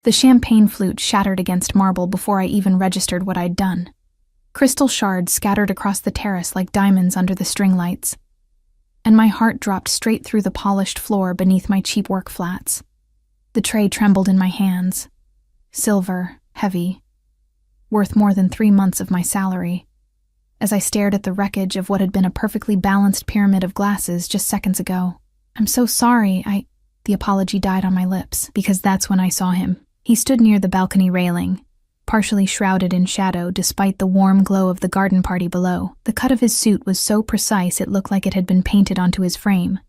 The champagne flute shattered against marble before I even registered what I'd done. Crystal shards scattered across the terrace like diamonds under the string lights. And my heart dropped straight through the polished floor beneath my cheap work flats. The tray trembled in my hands. Silver, heavy, worth more than 3 months of my salary. As I stared at the wreckage of what had been a perfectly balanced pyramid of glasses just seconds ago. "I'm so sorry, The apology died on my lips, because that's when I saw him. He stood near the balcony railing, partially shrouded in shadow despite the warm glow of the garden party below. The cut of his suit was so precise it looked like it had been painted onto his frame.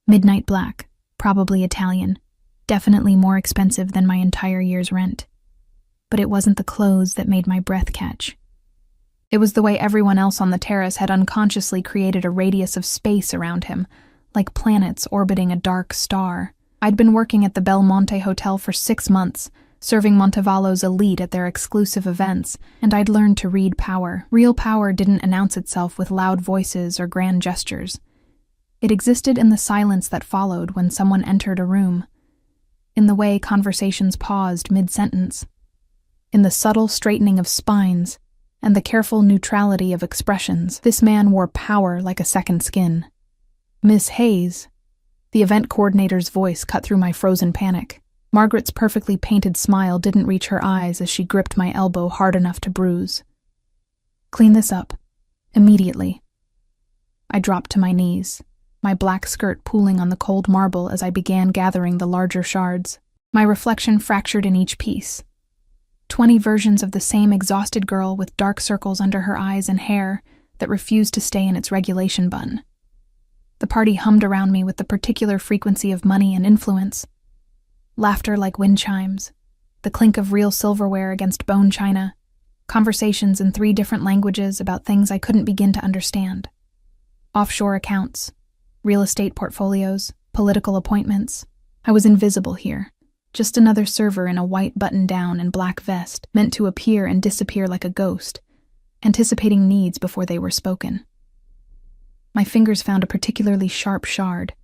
Midnight black, probably Italian, definitely more expensive than my entire year's rent. But it wasn't the clothes that made my breath catch. It was the way everyone else on the terrace had unconsciously created a radius of space around him, like planets orbiting a dark star. I'd been working at the Belmonte Hotel for 6 months, serving Montevallo's elite at their exclusive events, and I'd learned to read power. Real power didn't announce itself with loud voices or grand gestures. It existed in the silence that followed when someone entered a room, in the way conversations paused mid-sentence, in the subtle straightening of spines, and the careful neutrality of expressions. This man wore power like a second skin. "Miss Hayes." The event coordinator's voice cut through my frozen panic. Margaret's perfectly painted smile didn't reach her eyes as she gripped my elbow hard enough to bruise. "Clean this up. Immediately." I dropped to my knees, my black skirt pooling on the cold marble as I began gathering the larger shards. My reflection fractured in each piece. 20 versions of the same exhausted girl with dark circles under her eyes and hair that refused to stay in its regulation bun. The party hummed around me with the particular frequency of money and influence. Laughter like wind chimes, the clink of real silverware against bone china, conversations in 3 different languages about things I couldn't begin to understand. Offshore accounts, real estate portfolios, political appointments. I was invisible here, just another server in a white button-down and black vest, meant to appear and disappear like a ghost, anticipating needs before they were spoken. My fingers found a particularly sharp shard,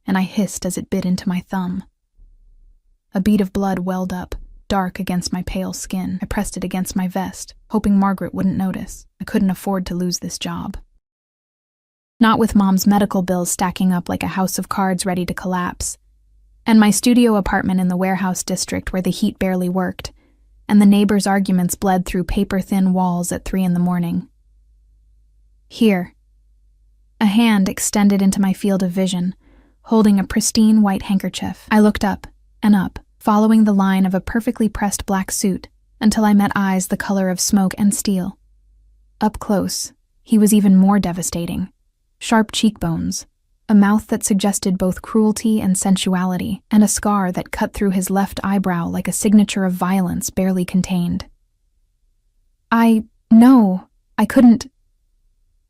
and I hissed as it bit into my thumb. A bead of blood welled up, dark against my pale skin. I pressed it against my vest, hoping Margaret wouldn't notice. I couldn't afford to lose this job. Not with Mom's medical bills stacking up like a house of cards ready to collapse, and my studio apartment in the warehouse district where the heat barely worked, and the neighbors' arguments bled through paper-thin walls at 3 a.m. Here. A hand extended into my field of vision, holding a pristine white handkerchief. I looked up and up, following the line of a perfectly pressed black suit, until I met eyes the color of smoke and steel. Up close, he was even more devastating. Sharp cheekbones, a mouth that suggested both cruelty and sensuality, and a scar that cut through his left eyebrow like a signature of violence barely contained. No, I couldn't.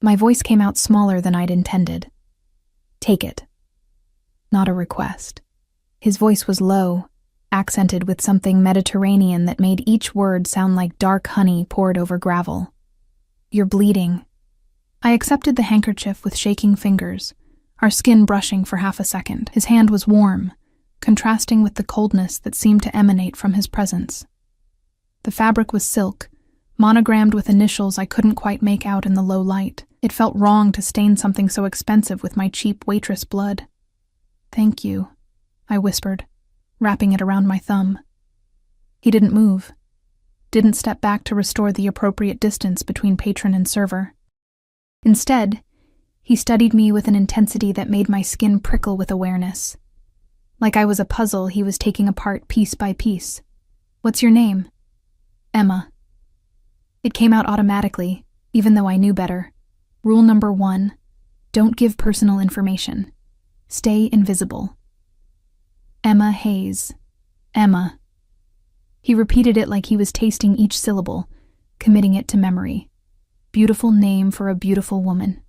My voice came out smaller than I'd intended. "Take it." Not a request. His voice was low, accented with something Mediterranean that made each word sound like dark honey poured over gravel. "You're bleeding." I accepted the handkerchief with shaking fingers, our skin brushing for half a second. His hand was warm, contrasting with the coldness that seemed to emanate from his presence. The fabric was silk, monogrammed with initials I couldn't quite make out in the low light. It felt wrong to stain something so expensive with my cheap Waitress blood. "Thank you," I whispered, wrapping it around my thumb. He didn't move, didn't step back to restore the appropriate distance between patron and server. Instead, he studied me with an intensity that made my skin prickle with awareness. Like I was a puzzle he was taking apart piece by piece. "What's your name?" "Emma." It came out automatically, even though I knew better. Rule number 1, don't give personal information. Stay invisible. "Emma Hayes. Emma." He repeated it like he was tasting each syllable, committing it to memory. Beautiful name for a beautiful woman.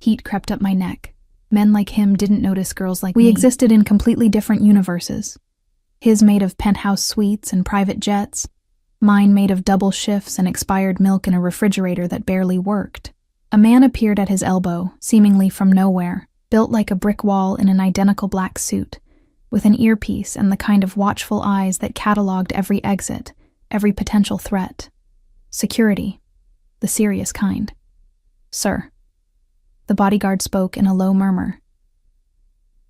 Heat crept up my neck. Men like him didn't notice girls like me. We existed in completely different universes. His made of penthouse suites and private jets. Mine made of double shifts and expired milk in a refrigerator that barely worked. A man appeared at his elbow, seemingly from nowhere, built like a brick wall in an identical black suit, with an earpiece and the kind of watchful eyes that catalogued every exit, every potential threat. Security, the serious kind. "Sir," the bodyguard spoke in a low murmur.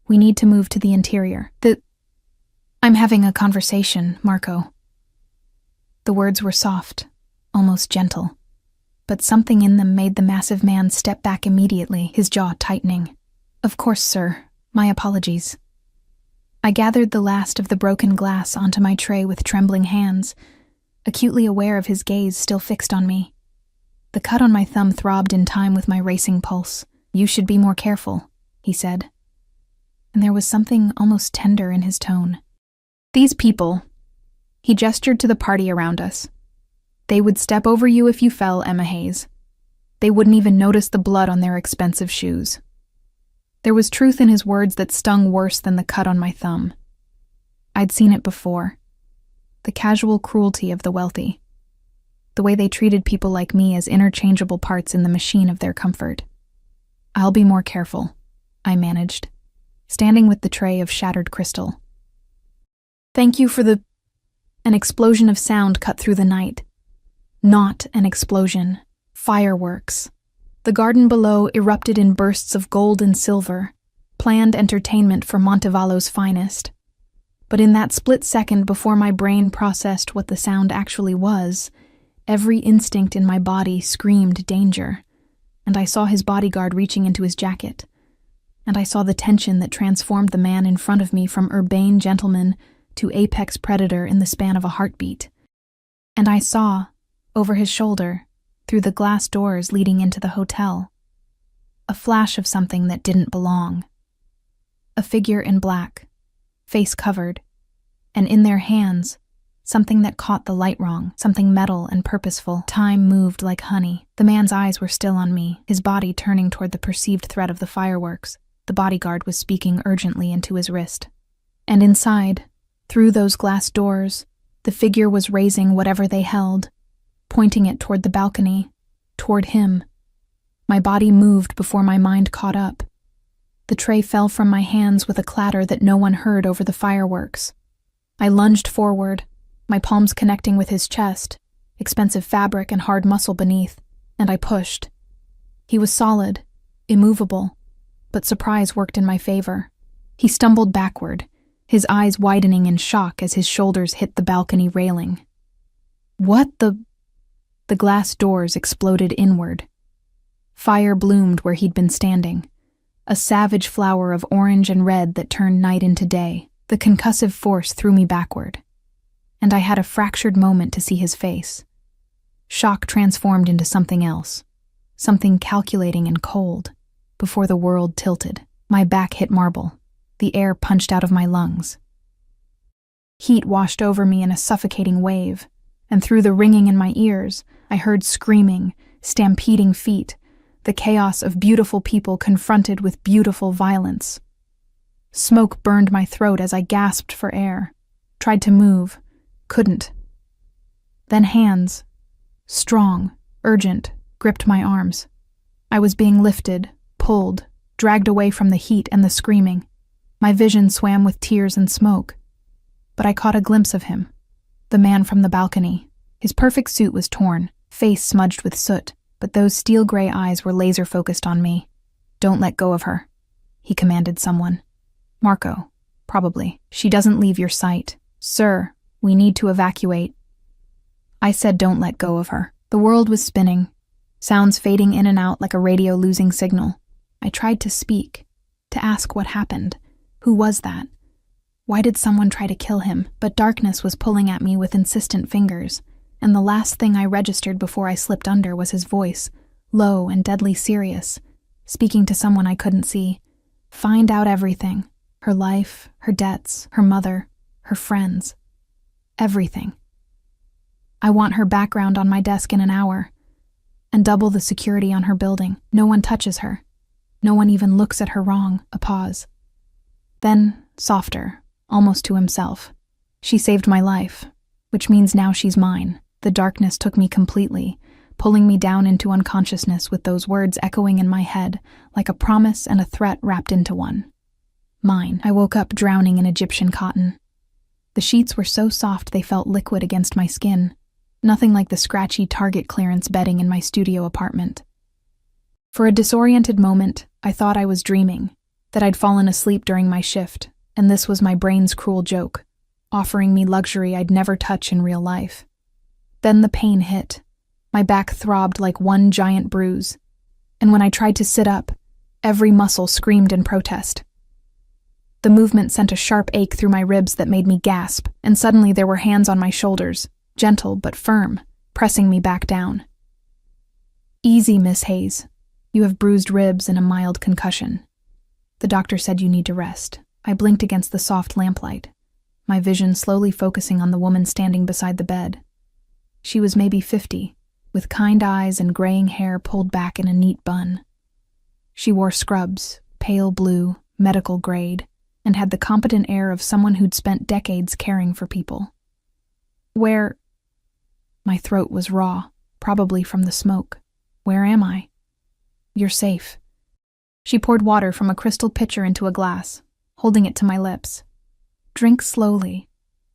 "We need to move to the interior. I'm having a conversation, Marco." The words were soft, almost gentle, but something in them made the massive man step back immediately, his jaw tightening. "Of course, sir. My apologies." I gathered the last of the broken glass onto my tray with trembling hands, acutely aware of his gaze still fixed on me. The cut on my thumb throbbed in time with my racing pulse. "You should be more careful," he said. And there was something almost tender in his tone. "These people," he gestured to the party around us, "they would step over you if you fell, Emma Hayes. They wouldn't even notice the blood on their expensive shoes." There was truth in his words that stung worse than the cut on my thumb. I'd seen it before. The casual cruelty of the wealthy. The way they treated people like me as interchangeable parts in the machine of their comfort. "I'll be more careful," I managed, standing with the tray of shattered crystal. "Thank you for the—" An explosion of sound cut through the night. Not an explosion. Fireworks. The garden below erupted in bursts of gold and silver, planned entertainment for Montevallo's finest. But in that split second before my brain processed what the sound actually was, every instinct in my body screamed danger, and I saw his bodyguard reaching into his jacket, and I saw the tension that transformed the man in front of me from urbane gentleman to apex predator in the span of a heartbeat. And I saw, over his shoulder, through the glass doors leading into the hotel, a flash of something that didn't belong. A figure in black, face covered, and in their hands, something that caught the light wrong, something metal and purposeful. Time moved like honey. The man's eyes were still on me, his body turning toward the perceived threat of the fireworks. The bodyguard was speaking urgently into his wrist. And inside, through those glass doors, the figure was raising whatever they held, pointing it toward the balcony, toward him. My body moved before my mind caught up. The tray fell from my hands with a clatter that no one heard over the fireworks. I lunged forward, my palms connecting with his chest, expensive fabric and hard muscle beneath, and I pushed. He was solid, immovable, but surprise worked in my favor. He stumbled backward, his eyes widening in shock as his shoulders hit the balcony railing. "What the—" The glass doors exploded inward. Fire bloomed where he'd been standing, a savage flower of orange and red that turned night into day. The concussive force threw me backward, and I had a fractured moment to see his face. Shock transformed into something else, something calculating and cold, before the world tilted. My back hit marble. The air punched out of my lungs. Heat washed over me in a suffocating wave, and through the ringing in my ears, I heard screaming, stampeding feet, the chaos of beautiful people confronted with beautiful violence. Smoke burned my throat as I gasped for air, tried to move, couldn't. Then hands, strong, urgent, gripped my arms. I was being lifted, pulled, dragged away from the heat and the screaming. My vision swam with tears and smoke. But I caught a glimpse of him, the man from the balcony. His perfect suit was torn, face smudged with soot, but those steel-gray eyes were laser-focused on me. "Don't let go of her," he commanded someone. "Marco, probably. She doesn't leave your sight. Sir, we need to evacuate." I said don't let go of her. The world was spinning, sounds fading in and out like a radio losing signal. I tried to speak, to ask what happened. Who was that? Why did someone try to kill him? But darkness was pulling at me with insistent fingers, and the last thing I registered before I slipped under was his voice, low and deadly serious, speaking to someone I couldn't see. Find out everything. Her life, her debts, her mother, her friends. Everything. I want her background on my desk in an hour, and double the security on her building. No one touches her. No one even looks at her wrong. A pause. Then, softer, almost to himself. She saved my life, which means now she's mine. The darkness took me completely, pulling me down into unconsciousness with those words echoing in my head like a promise and a threat wrapped into one. Mine. I woke up drowning in Egyptian cotton. The sheets were so soft they felt liquid against my skin, nothing like the scratchy Target clearance bedding in my studio apartment. For a disoriented moment, I thought I was dreaming, that I'd fallen asleep during my shift, and this was my brain's cruel joke, offering me luxury I'd never touch in real life. Then the pain hit. My back throbbed like one giant bruise, and when I tried to sit up, every muscle screamed in protest. The movement sent a sharp ache through my ribs that made me gasp, and suddenly there were hands on my shoulders, gentle but firm, pressing me back down. "Easy, Miss Hayes. You have bruised ribs and a mild concussion. The doctor said you need to rest." I blinked against the soft lamplight, my vision slowly focusing on the woman standing beside the bed. She was maybe 50, with kind eyes and graying hair pulled back in a neat bun. She wore scrubs, pale blue, medical grade, and had the competent air of someone who'd spent decades caring for people. "Where?" My throat was raw, probably from the smoke. "Where am I?" "You're safe." She poured water from a crystal pitcher into a glass, holding it to my lips. "Drink slowly."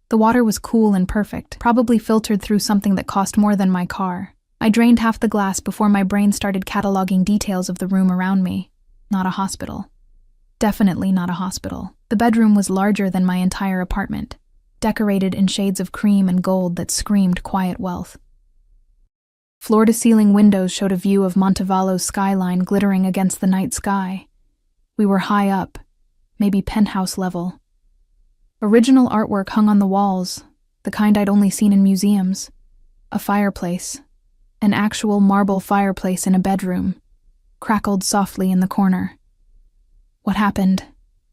The water was cool and perfect, probably filtered through something that cost more than my car. I drained half the glass before my brain started cataloging details of the room around me. Not a hospital. Definitely not a hospital. The bedroom was larger than my entire apartment, decorated in shades of cream and gold that screamed quiet wealth. Floor-to-ceiling windows showed a view of Montevallo's skyline glittering against the night sky. We were high up, maybe penthouse level. Original artwork hung on the walls, the kind I'd only seen in museums. A fireplace, an actual marble fireplace in a bedroom, crackled softly in the corner. "What happened?"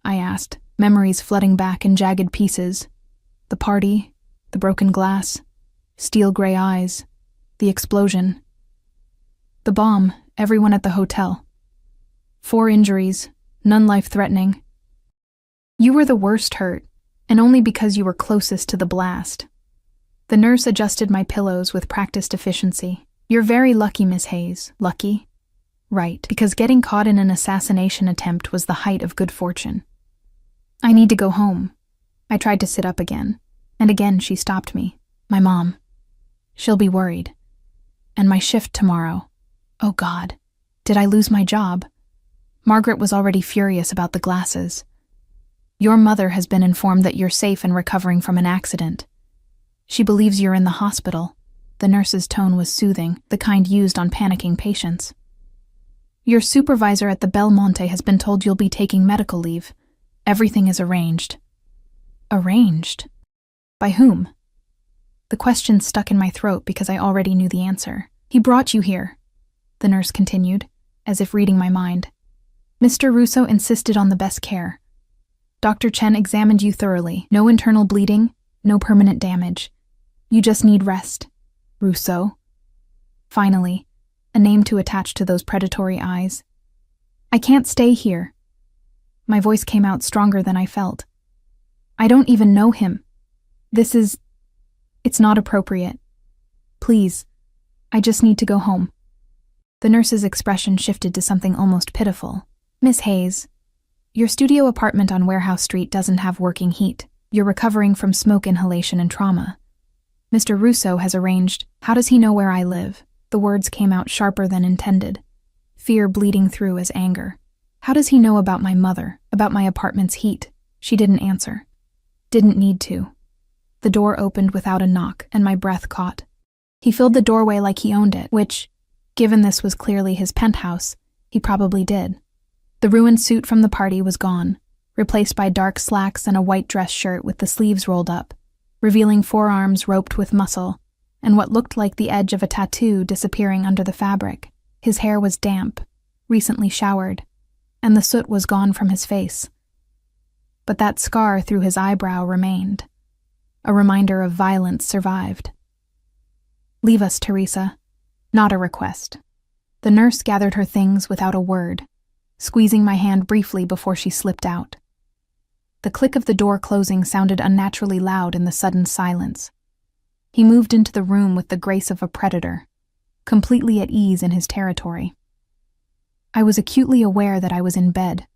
I asked, memories flooding back in jagged pieces. The party, the broken glass, steel gray eyes, the explosion. The bomb, everyone at the hotel. 4 injuries, none life-threatening. "You were the worst hurt, and only because you were closest to the blast." The nurse adjusted my pillows with practiced efficiency. "You're very lucky, Miss Hayes." "Lucky?" "Right, because getting caught in an assassination attempt was the height of good fortune." "I need to go home." I tried to sit up again, and again she stopped me. "My mom. She'll be worried. And my shift tomorrow. Oh God, did I lose my job?" Margaret was already furious about the glasses. "Your mother has been informed that you're safe and recovering from an accident. She believes you're in the hospital." The nurse's tone was soothing, the kind used on panicking patients. "Your supervisor at the Belmonte has been told you'll be taking medical leave. Everything is arranged." "Arranged? By whom?" The question stuck in my throat because I already knew the answer. "He brought you here," the nurse continued, as if reading my mind. "Mr. Russo insisted on the best care. Dr. Chen examined you thoroughly. No internal bleeding, no permanent damage. You just need rest. Russo." Finally, a name to attach to those predatory eyes. "I can't stay here." My voice came out stronger than I felt. "I don't even know him. It's not appropriate. Please, I just need to go home." The nurse's expression shifted to something almost pitiful. "Miss Hayes, your studio apartment on Warehouse Street doesn't have working heat. You're recovering from smoke inhalation and trauma. Mr. Russo has arranged. How does he know where I live?" The words came out sharper than intended, fear bleeding through as anger. "How does he know about my mother, about my apartment's heat?" She didn't answer. Didn't need to. The door opened without a knock, and my breath caught. He filled the doorway like he owned it, which, given this was clearly his penthouse, he probably did. The ruined suit from the party was gone, replaced by dark slacks and a white dress shirt with the sleeves rolled up, revealing forearms roped with muscle, and what looked like the edge of a tattoo disappearing under the fabric. His hair was damp, recently showered, and the soot was gone from his face. But that scar through his eyebrow remained. A reminder of violence survived. "Leave us, Teresa." Not a request. The nurse gathered her things without a word, squeezing my hand briefly before she slipped out. The click of the door closing sounded unnaturally loud in the sudden silence. He moved into the room with the grace of a predator, completely at ease in his territory. I was acutely aware that I was in bed,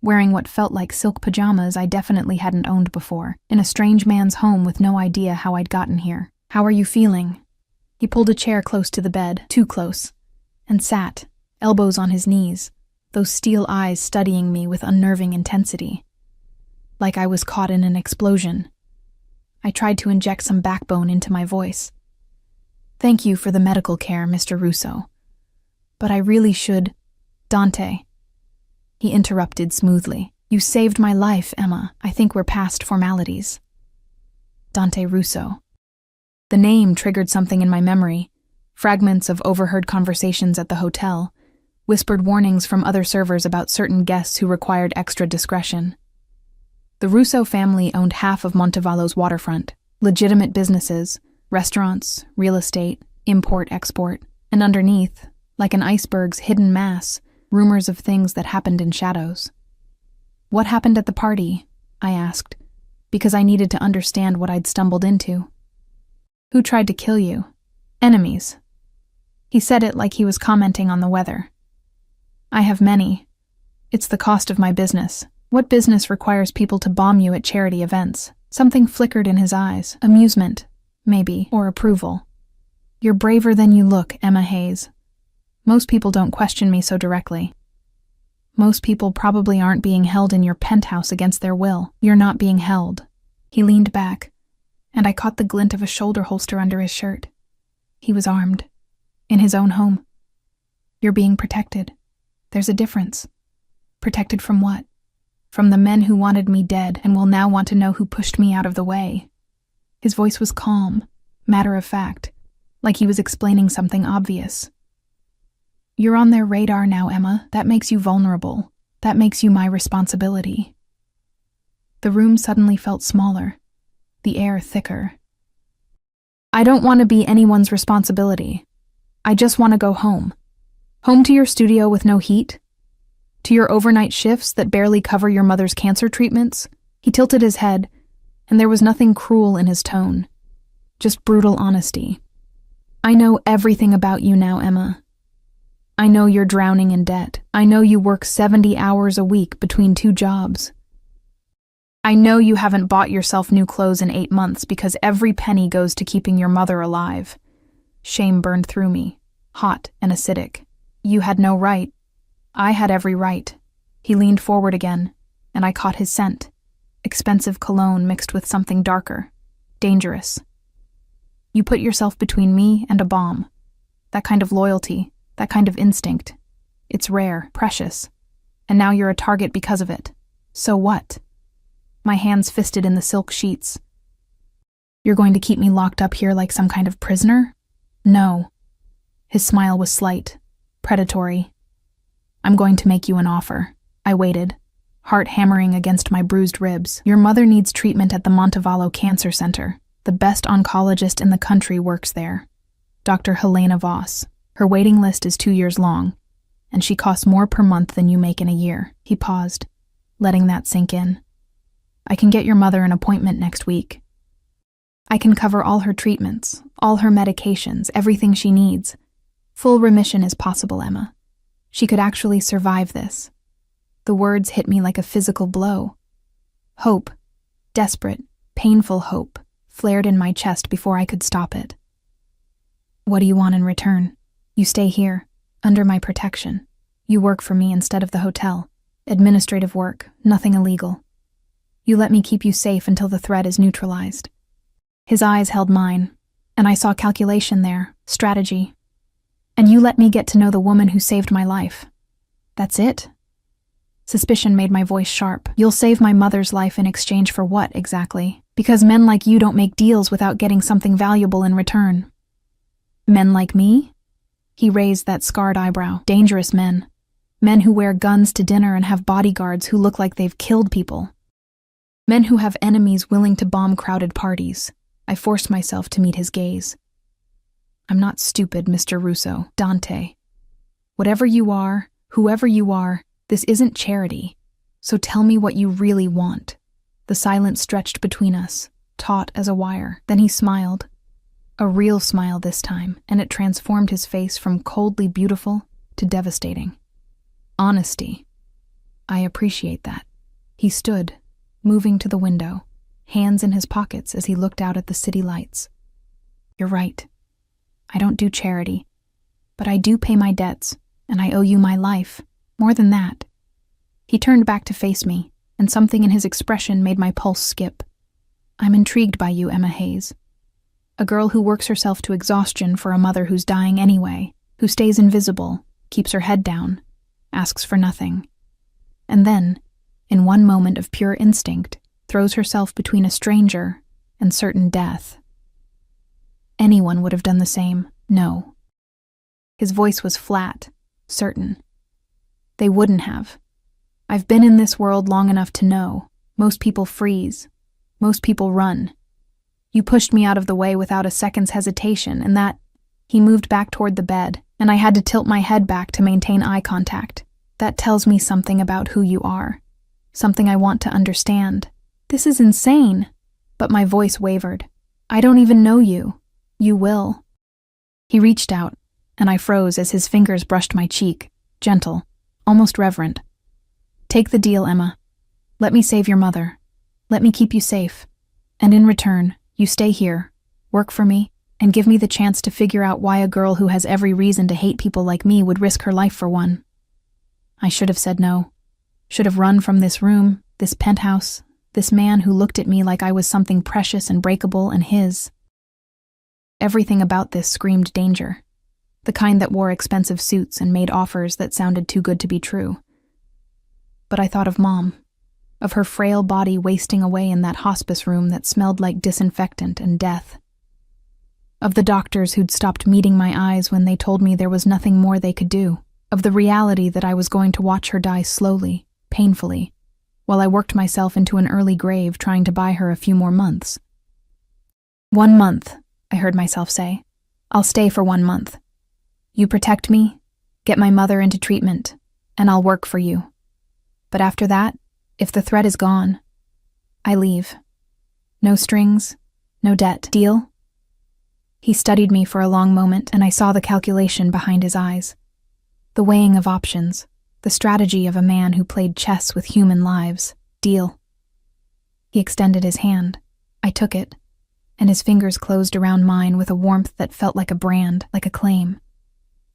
wearing what felt like silk pajamas I definitely hadn't owned before, in a strange man's home with no idea how I'd gotten here. "How are you feeling?" He pulled a chair close to the bed, too close, and sat, elbows on his knees, those steel eyes studying me with unnerving intensity. Like I was caught in an explosion. I tried to inject some backbone into my voice. "Thank you for the medical care, Mr. Russo. But I really should—" "Dante." He interrupted smoothly. "You saved my life, Emma. I think we're past formalities." Dante Russo. The name triggered something in my memory. Fragments of overheard conversations at the hotel, whispered warnings from other servers about certain guests who required extra discretion. The Russo family owned half of Montevallo's waterfront, legitimate businesses, restaurants, real estate, import-export, and underneath, like an iceberg's hidden mass, rumors of things that happened in shadows. "What happened at the party?" I asked, because I needed to understand what I'd stumbled into. "Who tried to kill you?" "Enemies." He said it like he was commenting on the weather. "I have many. It's the cost of my business. What business requires people to bomb you at charity events?" Something flickered in his eyes. Amusement, maybe, or approval. "You're braver than you look, Emma Hayes. Most people don't question me so directly. Most people probably aren't being held in your penthouse against their will. You're not being held." He leaned back, and I caught the glint of a shoulder holster under his shirt. He was armed. In his own home. "You're being protected. There's a difference. Protected from what? From the men who wanted me dead and will now want to know who pushed me out of the way." His voice was calm, matter of fact, like he was explaining something obvious. "You're on their radar now, Emma. That makes you vulnerable. That makes you my responsibility." The room suddenly felt smaller, the air thicker. "I don't want to be anyone's responsibility. I just want to go home. Home to your studio with no heat? To your overnight shifts that barely cover your mother's cancer treatments?" He tilted his head, and there was nothing cruel in his tone. Just brutal honesty. "I know everything about you now, Emma. I know you're drowning in debt. I know you work 70 hours a week between 2 jobs. I know you haven't bought yourself new clothes in 8 months because every penny goes to keeping your mother alive." Shame burned through me, hot and acidic. "You had no right. I had every right." He leaned forward again, and I caught his scent. Expensive cologne mixed with something darker. Dangerous. "You put yourself between me and a bomb. That kind of loyalty, that kind of instinct. It's rare, precious. And now you're a target because of it. So what?" My hands fisted in the silk sheets. "You're going to keep me locked up here like some kind of prisoner?" "No." His smile was slight, predatory. "I'm going to make you an offer." I waited, heart hammering against my bruised ribs. "Your mother needs treatment at the Montevallo Cancer Center. The best oncologist in the country works there. Dr. Helena Voss. Her waiting list is 2 years long, and she costs more per month than you make in a year." He paused, letting that sink in. "I can get your mother an appointment next week. I can cover all her treatments, all her medications, everything she needs. Full remission is possible, Emma. She could actually survive this." The words hit me like a physical blow. Hope, desperate, painful hope, flared in my chest before I could stop it. "What do you want in return? You stay here, under my protection. You work for me instead of the hotel. Administrative work, nothing illegal. You let me keep you safe until the threat is neutralized." His eyes held mine, and I saw calculation there, strategy. "And you let me get to know the woman who saved my life. That's it?" Suspicion made my voice sharp. "You'll save my mother's life in exchange for what, exactly? Because men like you don't make deals without getting something valuable in return." "Men like me?" He raised that scarred eyebrow. "Dangerous men. Men who wear guns to dinner and have bodyguards who look like they've killed people. Men who have enemies willing to bomb crowded parties." I forced myself to meet his gaze. "I'm not stupid, Mr. Russo. Dante. Whatever you are, whoever you are, this isn't charity. So tell me what you really want." The silence stretched between us, taut as a wire. Then he smiled. A real smile this time, and it transformed his face from coldly beautiful to devastating. "Honesty." I appreciate that. He stood, moving to the window, hands in his pockets as he looked out at the city lights. You're right. I don't do charity, but I do pay my debts, and I owe you my life. More than that. He turned back to face me, and something in his expression made my pulse skip. I'm intrigued by you, Emma Hayes. A girl who works herself to exhaustion for a mother who's dying anyway, who stays invisible, keeps her head down, asks for nothing. And then, in one moment of pure instinct, throws herself between a stranger and certain death. Anyone would have done the same. No. His voice was flat, certain. They wouldn't have. I've been in this world long enough to know. Most people freeze. Most people run. You pushed me out of the way without a second's hesitation, and that... He moved back toward the bed, and I had to tilt my head back to maintain eye contact. That tells me something about who you are. Something I want to understand. This is insane. But my voice wavered. I don't even know you. You will. He reached out, and I froze as his fingers brushed my cheek, gentle, almost reverent. Take the deal, Emma. Let me save your mother. Let me keep you safe. And in return, you stay here, work for me, and give me the chance to figure out why a girl who has every reason to hate people like me would risk her life for one. I should have said no. Should have run from this room, this penthouse, this man who looked at me like I was something precious and breakable and his. Everything about this screamed danger. The kind that wore expensive suits and made offers that sounded too good to be true. But I thought of Mom, of her frail body wasting away in that hospice room that smelled like disinfectant and death. Of the doctors who'd stopped meeting my eyes when they told me there was nothing more they could do. Of the reality that I was going to watch her die slowly, painfully, while I worked myself into an early grave trying to buy her a few more months. 1 month, I heard myself say. I'll stay for 1 month. You protect me, get my mother into treatment, and I'll work for you. But after that, if the threat is gone, I leave. No strings, no debt. Deal? He studied me for a long moment, and I saw the calculation behind his eyes. The weighing of options, the strategy of a man who played chess with human lives. Deal. He extended his hand. I took it, and his fingers closed around mine with a warmth that felt like a brand, like a claim.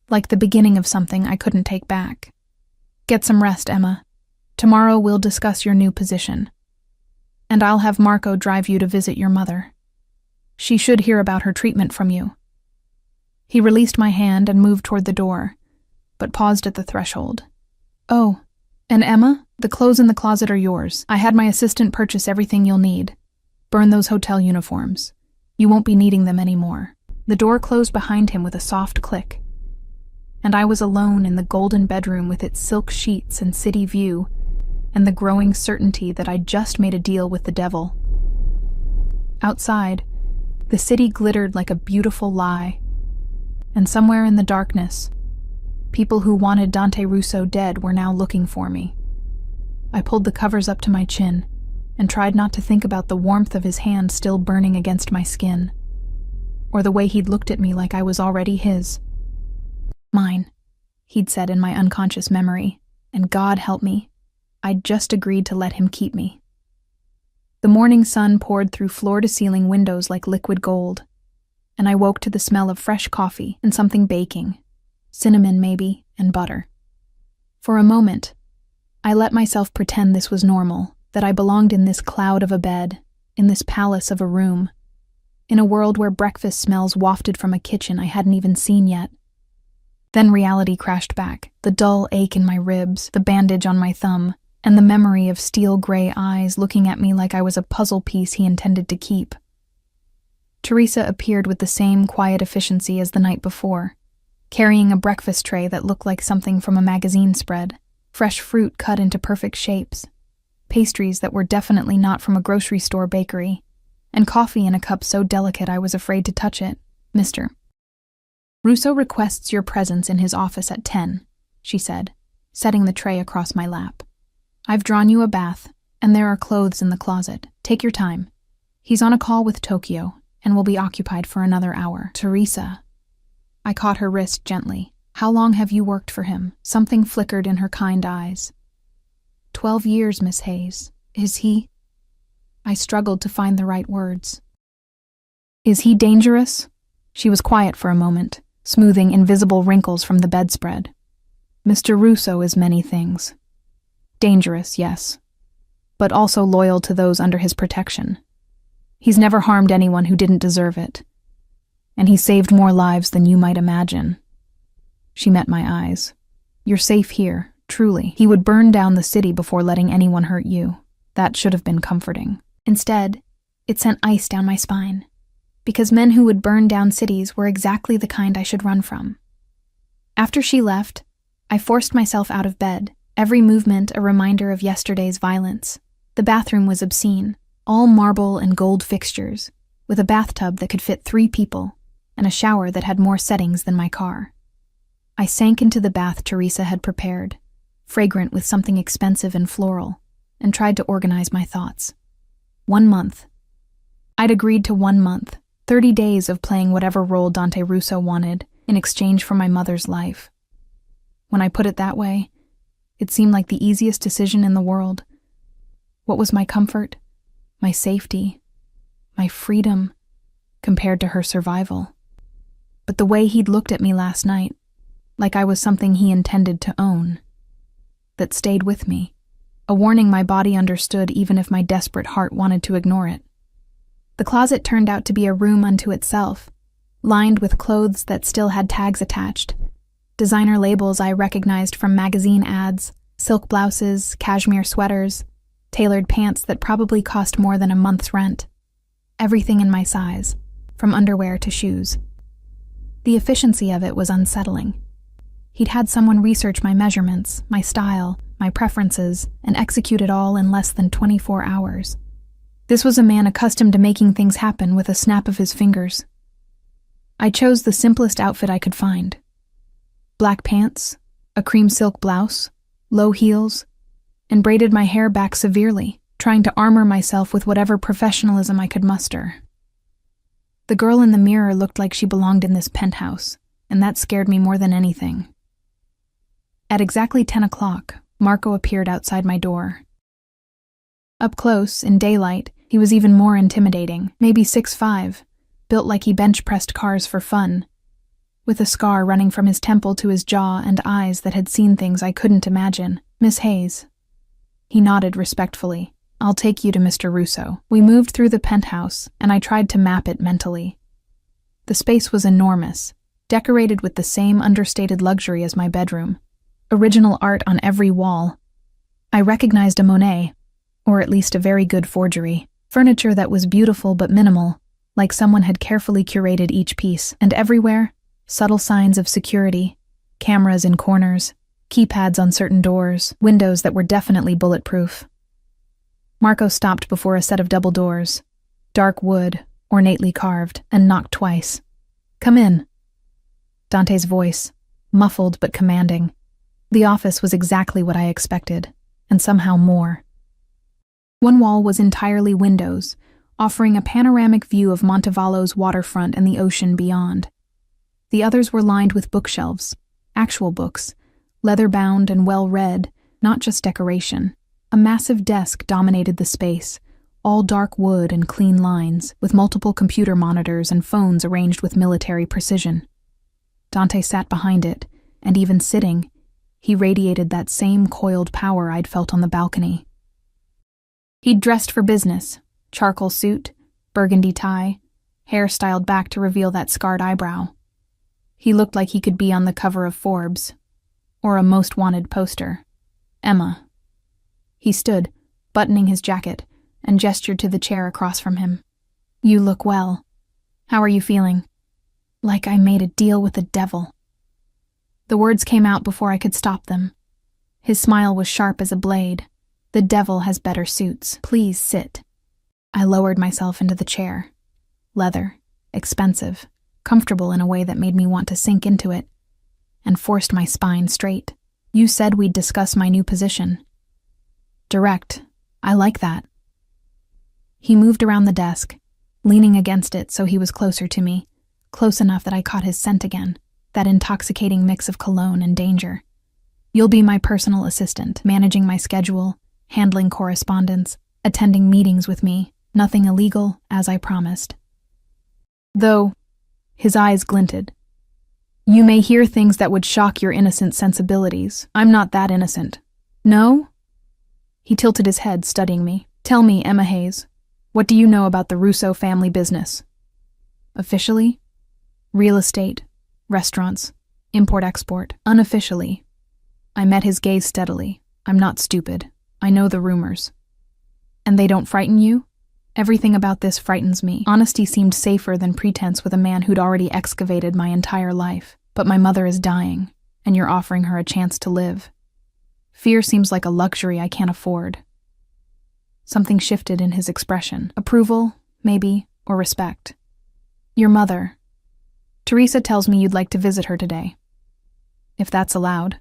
Like the beginning of something I couldn't take back. Get some rest, Emma. Tomorrow we'll discuss your new position. And I'll have Marco drive you to visit your mother. She should hear about her treatment from you. He released my hand and moved toward the door, but paused at the threshold. Oh, and Emma, the clothes in the closet are yours. I had my assistant purchase everything you'll need. Burn those hotel uniforms. You won't be needing them anymore. The door closed behind him with a soft click, and I was alone in the golden bedroom with its silk sheets and city view, and the growing certainty that I'd just made a deal with the devil. Outside, the city glittered like a beautiful lie, and somewhere in the darkness, people who wanted Dante Russo dead were now looking for me. I pulled the covers up to my chin and tried not to think about the warmth of his hand still burning against my skin, or the way he'd looked at me like I was already his. Mine, he'd said in my unconscious memory, and God help me, I'd just agreed to let him keep me. The morning sun poured through floor-to-ceiling windows like liquid gold, and I woke to the smell of fresh coffee and something baking, cinnamon maybe, and butter. For a moment, I let myself pretend this was normal, that I belonged in this cloud of a bed, in this palace of a room, in a world where breakfast smells wafted from a kitchen I hadn't even seen yet. Then reality crashed back, the dull ache in my ribs, the bandage on my thumb, and the memory of steel-gray eyes looking at me like I was a puzzle piece he intended to keep. Teresa appeared with the same quiet efficiency as the night before, carrying a breakfast tray that looked like something from a magazine spread, fresh fruit cut into perfect shapes, pastries that were definitely not from a grocery store bakery, and coffee in a cup so delicate I was afraid to touch it. Mr. Russo requests your presence in his office at 10, she said, setting the tray across my lap. I've drawn you a bath, and there are clothes in the closet. Take your time. He's on a call with Tokyo, and will be occupied for another hour. Teresa. I caught her wrist gently. How long have you worked for him? Something flickered in her kind eyes. 12 years, Miss Hayes. Is he? I struggled to find the right words. Is he dangerous? She was quiet for a moment, smoothing invisible wrinkles from the bedspread. Mr. Russo is many things. Dangerous, yes, but also loyal to those under his protection. He's never harmed anyone who didn't deserve it, and he saved more lives than you might imagine. She met my eyes. You're safe here, truly. He would burn down the city before letting anyone hurt you. That should have been comforting. Instead, it sent ice down my spine, because men who would burn down cities were exactly the kind I should run from. After she left, I forced myself out of bed, every movement a reminder of yesterday's violence. The bathroom was obscene, all marble and gold fixtures, with a bathtub that could fit 3 people, and a shower that had more settings than my car. I sank into the bath Teresa had prepared, fragrant with something expensive and floral, and tried to organize my thoughts. 1 month. I'd agreed to 1 month, 30 days of playing whatever role Dante Russo wanted in exchange for my mother's life. When I put it that way, it seemed like the easiest decision in the world. What was my comfort, my safety, my freedom, compared to her survival? But the way he'd looked at me last night, like I was something he intended to own, that stayed with me, a warning my body understood even if my desperate heart wanted to ignore it. The closet turned out to be a room unto itself, lined with clothes that still had tags attached, designer labels I recognized from magazine ads, silk blouses, cashmere sweaters, tailored pants that probably cost more than a month's rent. Everything in my size, from underwear to shoes. The efficiency of it was unsettling. He'd had someone research my measurements, my style, my preferences, and execute it all in less than 24 hours. This was a man accustomed to making things happen with a snap of his fingers. I chose the simplest outfit I could find. Black pants, a cream silk blouse, low heels, and braided my hair back severely, trying to armor myself with whatever professionalism I could muster. The girl in the mirror looked like she belonged in this penthouse, and that scared me more than anything. At exactly 10 o'clock, Marco appeared outside my door. Up close, in daylight, he was even more intimidating, maybe 6'5", built like he bench-pressed cars for fun, with a scar running from his temple to his jaw and eyes that had seen things I couldn't imagine. Miss Hayes. He nodded respectfully. I'll take you to Mr. Russo. We moved through the penthouse, and I tried to map it mentally. The space was enormous, decorated with the same understated luxury as my bedroom. Original art on every wall. I recognized a Monet, or at least a very good forgery. Furniture that was beautiful but minimal, like someone had carefully curated each piece, and everywhere, subtle signs of security, cameras in corners, keypads on certain doors, windows that were definitely bulletproof. Marco stopped before a set of double doors, dark wood, ornately carved, and knocked twice. Come in. Dante's voice, muffled but commanding. The office was exactly what I expected, and somehow more. One wall was entirely windows, offering a panoramic view of Montevallo's waterfront and the ocean beyond. The others were lined with bookshelves, actual books, leather-bound and well-read, not just decoration. A massive desk dominated the space, all dark wood and clean lines, with multiple computer monitors and phones arranged with military precision. Dante sat behind it, and even sitting, he radiated that same coiled power I'd felt on the balcony. He'd dressed for business, charcoal suit, burgundy tie, hair styled back to reveal that scarred eyebrow. He looked like he could be on the cover of Forbes, or a most wanted poster. Emma. He stood, buttoning his jacket, and gestured to the chair across from him. You look well. How are you feeling? Like I made a deal with the devil. The words came out before I could stop them. His smile was sharp as a blade. The devil has better suits. Please sit. I lowered myself into the chair. Leather, expensive, comfortable in a way that made me want to sink into it, and forced my spine straight. You said we'd discuss my new position. Direct. I like that. He moved around the desk, leaning against it so he was closer to me, close enough that I caught his scent again, that intoxicating mix of cologne and danger. You'll be my personal assistant, managing my schedule, handling correspondence, attending meetings with me, nothing illegal, as I promised. Though, his eyes glinted. You may hear things that would shock your innocent sensibilities. I'm not that innocent. No? He tilted his head, studying me. Tell me, Emma Hayes, what do you know about the Russo family business? Officially? Real estate, restaurants, import-export. Unofficially. I met his gaze steadily. I'm not stupid. I know the rumors. And they don't frighten you? Everything about this frightens me. Honesty seemed safer than pretense with a man who'd already excavated my entire life. But my mother is dying, and you're offering her a chance to live. Fear seems like a luxury I can't afford. Something shifted in his expression. Approval, maybe, or respect. Your mother. Teresa tells me you'd like to visit her today. If that's allowed.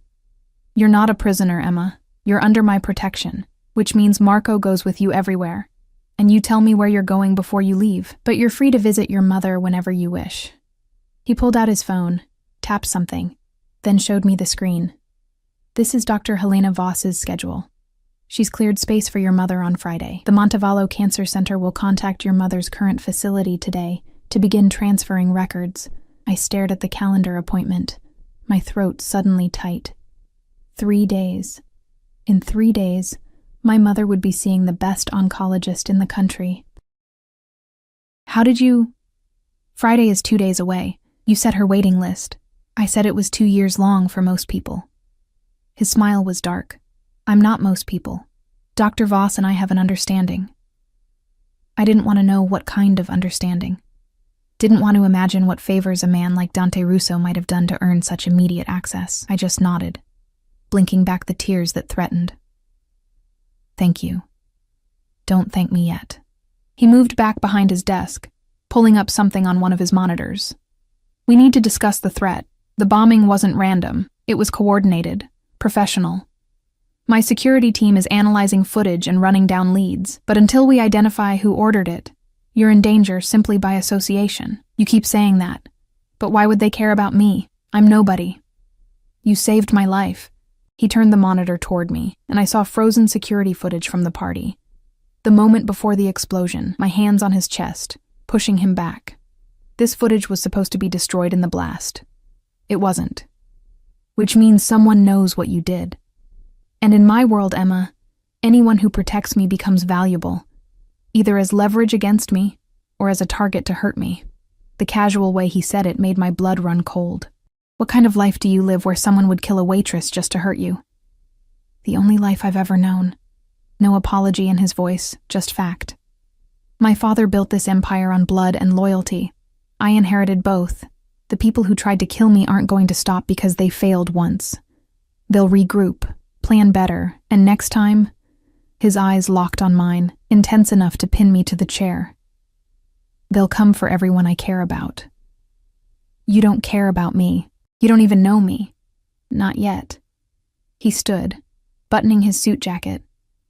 You're not a prisoner, Emma. You're under my protection, which means Marco goes with you everywhere. And you tell me where you're going before you leave, but you're free to visit your mother whenever you wish. He pulled out his phone, tapped something, then showed me the screen. This is Dr. Helena Voss's schedule. She's cleared space for your mother on Friday. The Montevallo Cancer Center will contact your mother's current facility today to begin transferring records. I stared at the calendar appointment, my throat suddenly tight. 3 days. In 3 days, my mother would be seeing the best oncologist in the country. How did you... Friday is 2 days away. You set her waiting list. I said it was 2 years long for most people. His smile was dark. I'm not most people. Dr. Voss and I have an understanding. I didn't want to know what kind of understanding. Didn't want to imagine what favors a man like Dante Russo might have done to earn such immediate access. I just nodded, blinking back the tears that threatened. Thank you. Don't thank me yet. He moved back behind his desk, pulling up something on one of his monitors. We need to discuss the threat. The bombing wasn't random. It was coordinated, professional. My security team is analyzing footage and running down leads, but until we identify who ordered it, you're in danger simply by association. You keep saying that. But why would they care about me? I'm nobody. You saved my life. He turned the monitor toward me, and I saw frozen security footage from the party. The moment before the explosion, my hands on his chest, pushing him back. This footage was supposed to be destroyed in the blast. It wasn't. Which means someone knows what you did. And in my world, Emma, anyone who protects me becomes valuable, either as leverage against me or as a target to hurt me. The casual way he said it made my blood run cold. What kind of life do you live where someone would kill a waitress just to hurt you? The only life I've ever known. No apology in his voice, just fact. My father built this empire on blood and loyalty. I inherited both. The people who tried to kill me aren't going to stop because they failed once. They'll regroup, plan better, and next time, his eyes locked on mine, intense enough to pin me to the chair. They'll come for everyone I care about. You don't care about me. You don't even know me. Not yet. He stood, buttoning his suit jacket,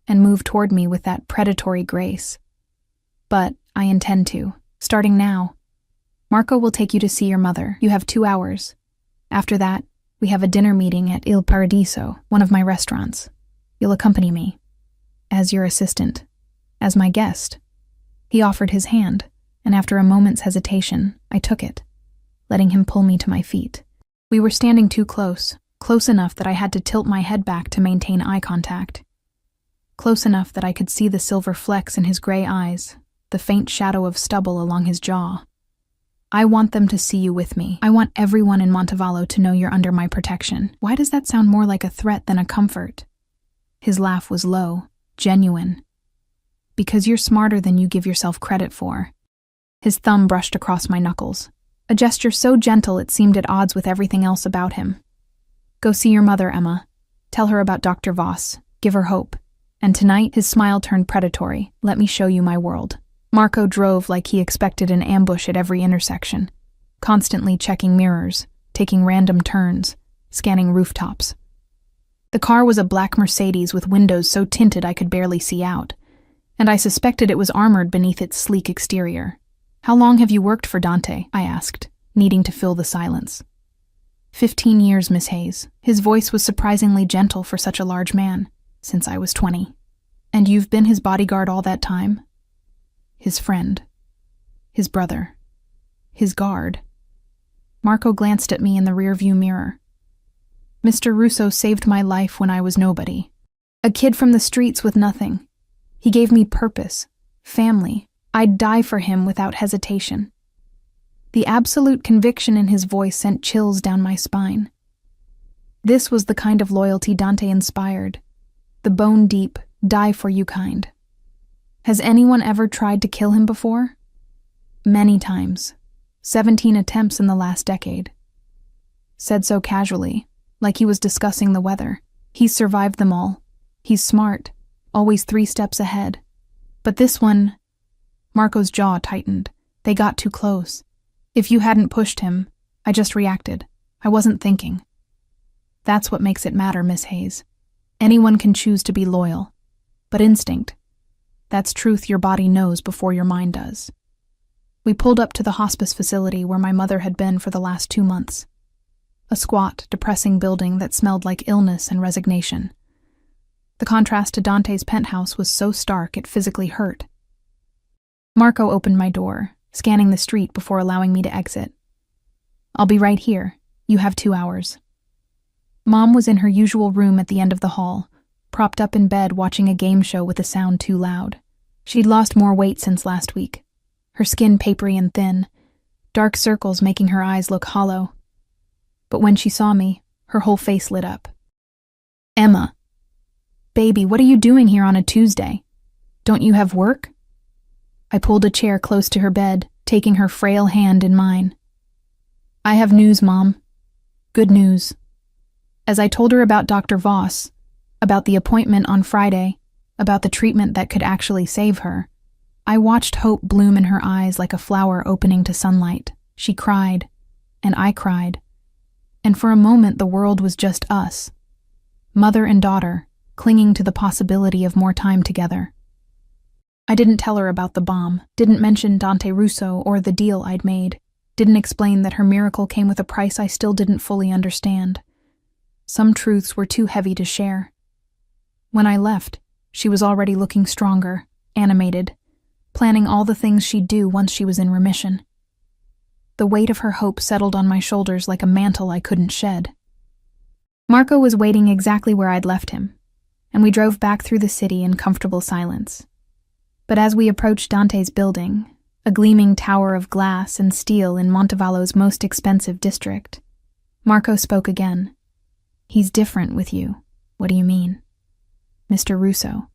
and moved toward me with that predatory grace. But I intend to, starting now. Marco will take you to see your mother. You have 2 hours. After that, we have a dinner meeting at Il Paradiso, one of my restaurants. You'll accompany me. As your assistant. As my guest. He offered his hand, and after a moment's hesitation, I took it, letting him pull me to my feet. We were standing too close enough that I had to tilt my head back to maintain eye contact. Close enough that I could see the silver flecks in his gray eyes, the faint shadow of stubble along his jaw. I want them to see you with me. I want everyone in Montevallo to know you're under my protection. Why does that sound more like a threat than a comfort? His laugh was low, genuine. Because you're smarter than you give yourself credit for. His thumb brushed across my knuckles, a gesture so gentle it seemed at odds with everything else about him. Go see your mother, Emma. Tell her about Dr. Voss. Give her hope. And tonight, his smile turned predatory. Let me show you my world. Marco drove like he expected an ambush at every intersection, constantly checking mirrors, taking random turns, scanning rooftops. The car was a black Mercedes with windows so tinted I could barely see out, and I suspected it was armored beneath its sleek exterior. How long have you worked for Dante? I asked, needing to fill the silence. 15 years, Miss Hayes. His voice was surprisingly gentle for such a large man, since I was 20. And you've been his bodyguard all that time? His friend. His brother. His guard. Marco glanced at me in the rearview mirror. Mr. Russo saved my life when I was nobody. A kid from the streets with nothing. He gave me purpose, family. I'd die for him without hesitation. The absolute conviction in his voice sent chills down my spine. This was the kind of loyalty Dante inspired. The bone-deep, die-for-you kind. Has anyone ever tried to kill him before? Many times. 17 attempts in the last decade. Said so casually, like he was discussing the weather. He's survived them all. He's smart, always 3 steps ahead. But this one... Marco's jaw tightened. They got too close. If you hadn't pushed him, I just reacted. I wasn't thinking. That's what makes it matter, Miss Hayes. Anyone can choose to be loyal. But instinct, that's truth your body knows before your mind does. We pulled up to the hospice facility where my mother had been for the last 2 months. A squat, depressing building that smelled like illness and resignation. The contrast to Dante's penthouse was so stark it physically hurt. Marco opened my door, scanning the street before allowing me to exit. I'll be right here. You have 2 hours. Mom was in her usual room at the end of the hall, propped up in bed watching a game show with the sound too loud. She'd lost more weight since last week. Her skin papery and thin, dark circles making her eyes look hollow. But when she saw me, her whole face lit up. Emma. Baby, what are you doing here on a Tuesday? Don't you have work? I pulled a chair close to her bed, taking her frail hand in mine. I have news, Mom. Good news. As I told her about Dr. Voss, about the appointment on Friday, about the treatment that could actually save her, I watched hope bloom in her eyes like a flower opening to sunlight. She cried, and I cried. And for a moment the world was just us, mother and daughter, clinging to the possibility of more time together. I didn't tell her about the bomb, didn't mention Dante Russo or the deal I'd made, didn't explain that her miracle came with a price I still didn't fully understand. Some truths were too heavy to share. When I left, she was already looking stronger, animated, planning all the things she'd do once she was in remission. The weight of her hope settled on my shoulders like a mantle I couldn't shed. Marco was waiting exactly where I'd left him, and we drove back through the city in comfortable silence. But as we approached Dante's building, a gleaming tower of glass and steel in Montevallo's most expensive district, Marco spoke again. He's different with you. What do you mean? Mr. Russo.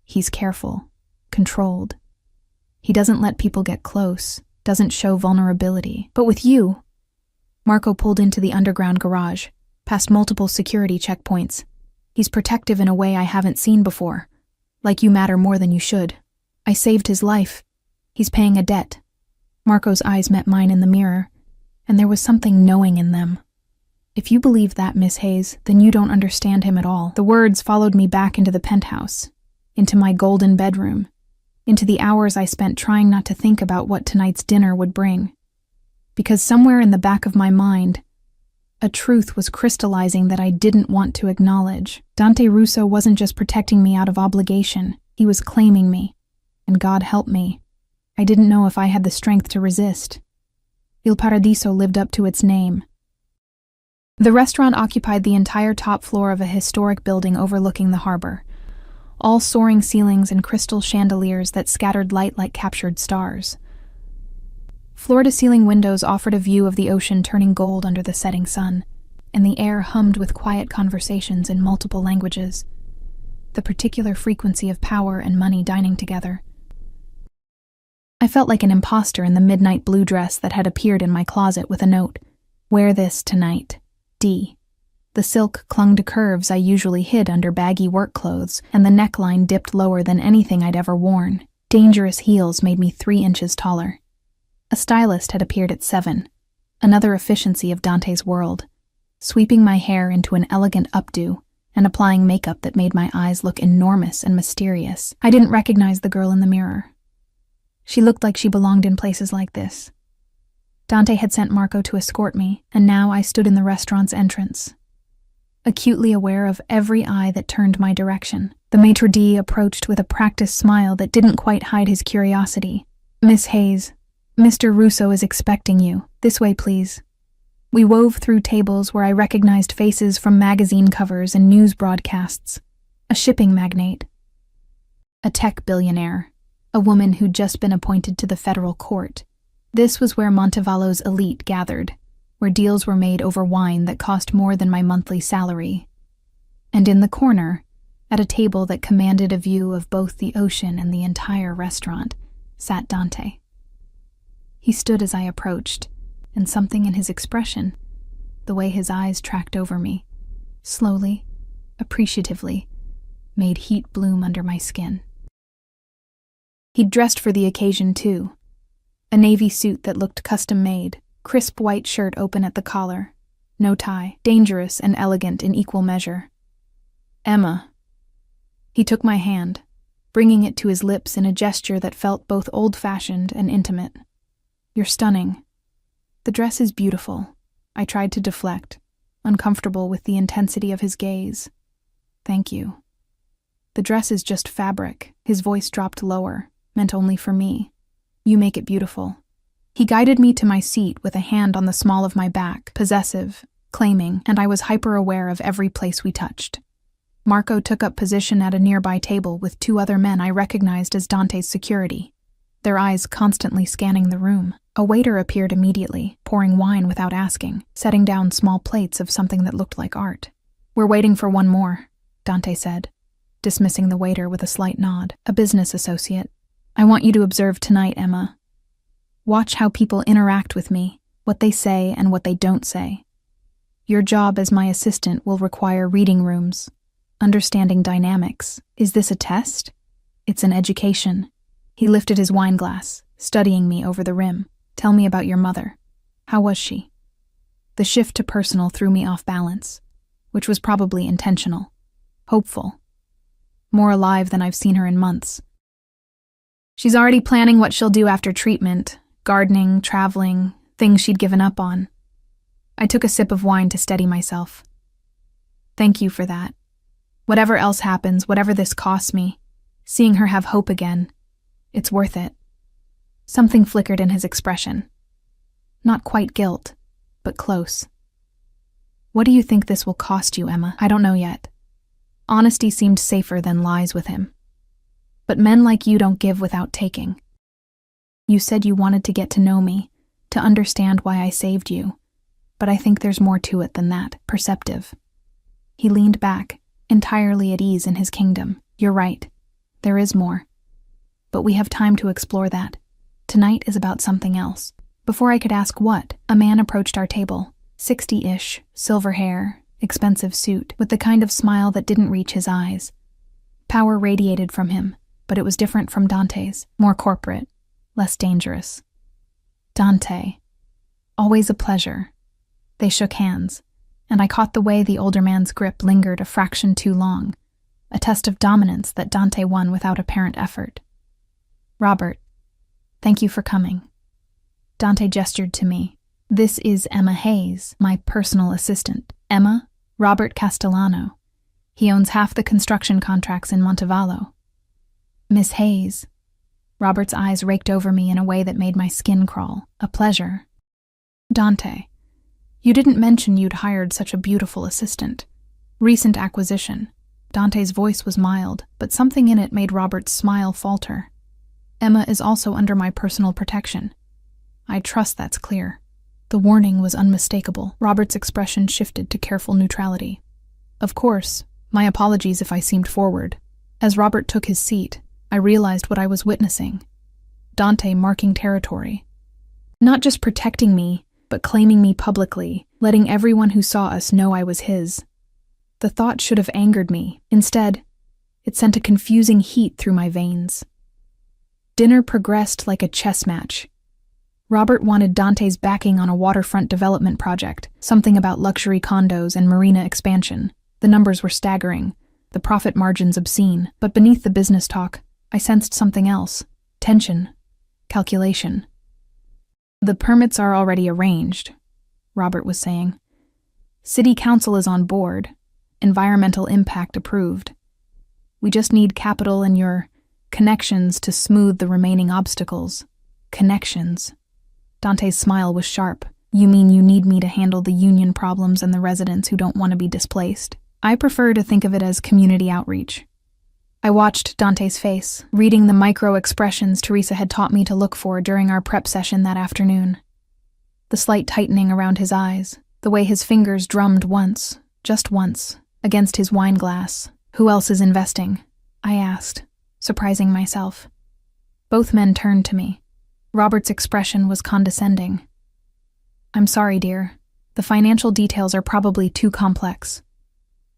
He's careful, controlled. He doesn't let people get close, doesn't show vulnerability. But with you... Marco pulled into the underground garage, past multiple security checkpoints. He's protective in a way I haven't seen before. Like you matter more than you should. I saved his life. He's paying a debt. Marco's eyes met mine in the mirror, and there was something knowing in them. If you believe that, Miss Hayes, then you don't understand him at all. The words followed me back into the penthouse, into my golden bedroom, into the hours I spent trying not to think about what tonight's dinner would bring. Because somewhere in the back of my mind, a truth was crystallizing that I didn't want to acknowledge. Dante Russo wasn't just protecting me out of obligation, he was claiming me. And God help me, I didn't know if I had the strength to resist. Il Paradiso lived up to its name. The restaurant occupied the entire top floor of a historic building overlooking the harbor, all soaring ceilings and crystal chandeliers that scattered light like captured stars. Floor-to-ceiling windows offered a view of the ocean turning gold under the setting sun, and the air hummed with quiet conversations in multiple languages, the particular frequency of power and money dining together. I felt like an imposter in the midnight blue dress that had appeared in my closet with a note, "Wear this tonight, D." The silk clung to curves I usually hid under baggy work clothes, and the neckline dipped lower than anything I'd ever worn. Dangerous heels made me 3 inches taller. A stylist had appeared at 7, another efficiency of Dante's world, sweeping my hair into an elegant updo and applying makeup that made my eyes look enormous and mysterious. I didn't recognize the girl in the mirror. She looked like she belonged in places like this. Dante had sent Marco to escort me, and now I stood in the restaurant's entrance, acutely aware of every eye that turned my direction. The maitre d' approached with a practiced smile that didn't quite hide his curiosity. "Miss Hayes, Mr. Russo is expecting you. This way, please." We wove through tables where I recognized faces from magazine covers and news broadcasts. A shipping magnate, a tech billionaire, a woman who'd just been appointed to the federal court. This was where Montevallo's elite gathered, where deals were made over wine that cost more than my monthly salary. And in the corner, at a table that commanded a view of both the ocean and the entire restaurant, sat Dante. He stood as I approached, and something in his expression, the way his eyes tracked over me, slowly, appreciatively, made heat bloom under my skin. He'd dressed for the occasion, too. A navy suit that looked custom-made, crisp white shirt open at the collar, no tie, dangerous and elegant in equal measure. "Emma." He took my hand, bringing it to his lips in a gesture that felt both old-fashioned and intimate. "You're stunning. The dress is beautiful." I tried to deflect, uncomfortable with the intensity of his gaze. "Thank you." "The dress is just fabric." His voice dropped lower, meant only for me. "You make it beautiful." He guided me to my seat with a hand on the small of my back, possessive, claiming, and I was hyper-aware of every place we touched. Marco took up position at a nearby table with two other men I recognized as Dante's security, their eyes constantly scanning the room. A waiter appeared immediately, pouring wine without asking, setting down small plates of something that looked like art. "We're waiting for one more," Dante said, dismissing the waiter with a slight nod. "A business associate. I want you to observe tonight, Emma. Watch how people interact with me, what they say and what they don't say. Your job as my assistant will require reading rooms, understanding dynamics. Is this a test? It's an education." He lifted his wine glass, studying me over the rim. "Tell me about your mother. How was she?" The shift to personal threw me off balance, which was probably intentional. Hopeful. More alive than I've seen her in months. "She's already planning what she'll do after treatment, gardening, traveling, things she'd given up on." I took a sip of wine to steady myself. "Thank you for that. Whatever else happens, whatever this costs me, seeing her have hope again, it's worth it." Something flickered in his expression. Not quite guilt, but close. "What do you think this will cost you, Emma?" "I don't know yet." Honesty seemed safer than lies with him. "But men like you don't give without taking. You said you wanted to get to know me, to understand why I saved you, but I think there's more to it than that, perceptive." He leaned back, entirely at ease in his kingdom. "You're right. There is more. But we have time to explore that. Tonight is about something else." Before I could ask what, a man approached our table, 60-ish, silver hair, expensive suit, with the kind of smile that didn't reach his eyes. Power radiated from him, but it was different from Dante's, more corporate, less dangerous. "Dante. Always a pleasure." They shook hands, and I caught the way the older man's grip lingered a fraction too long, a test of dominance that Dante won without apparent effort. "Robert, thank you for coming." Dante gestured to me. "This is Emma Hayes, my personal assistant." "Emma? Robert Castellano. He owns half the construction contracts in Montevallo." "Miss Hayes." Robert's eyes raked over me in a way that made my skin crawl. "A pleasure." "Dante, you didn't mention you'd hired such a beautiful assistant. Recent acquisition." Dante's voice was mild, but something in it made Robert's smile falter. "Emma is also under my personal protection. I trust that's clear." The warning was unmistakable. Robert's expression shifted to careful neutrality. "Of course, my apologies if I seemed forward." As Robert took his seat, I realized what I was witnessing. Dante marking territory. Not just protecting me, but claiming me publicly, letting everyone who saw us know I was his. The thought should have angered me. Instead, it sent a confusing heat through my veins. Dinner progressed like a chess match. Robert wanted Dante's backing on a waterfront development project, something about luxury condos and marina expansion. The numbers were staggering, the profit margins obscene, but beneath the business talk, I sensed something else. Tension. Calculation. "The permits are already arranged," Robert was saying. "City Council is on board. Environmental impact approved. We just need capital and your connections to smooth the remaining obstacles. Connections. Dante's smile was sharp. You mean you need me to handle the union problems and the residents who don't want to be displaced? I prefer to think of it as community outreach. I watched Dante's face, reading the micro-expressions Teresa had taught me to look for during our prep session that afternoon. The slight tightening around his eyes, the way his fingers drummed once, just once, against his wine glass. Who else is investing? I asked, surprising myself. Both men turned to me. Robert's expression was condescending. I'm sorry, dear. The financial details are probably too complex.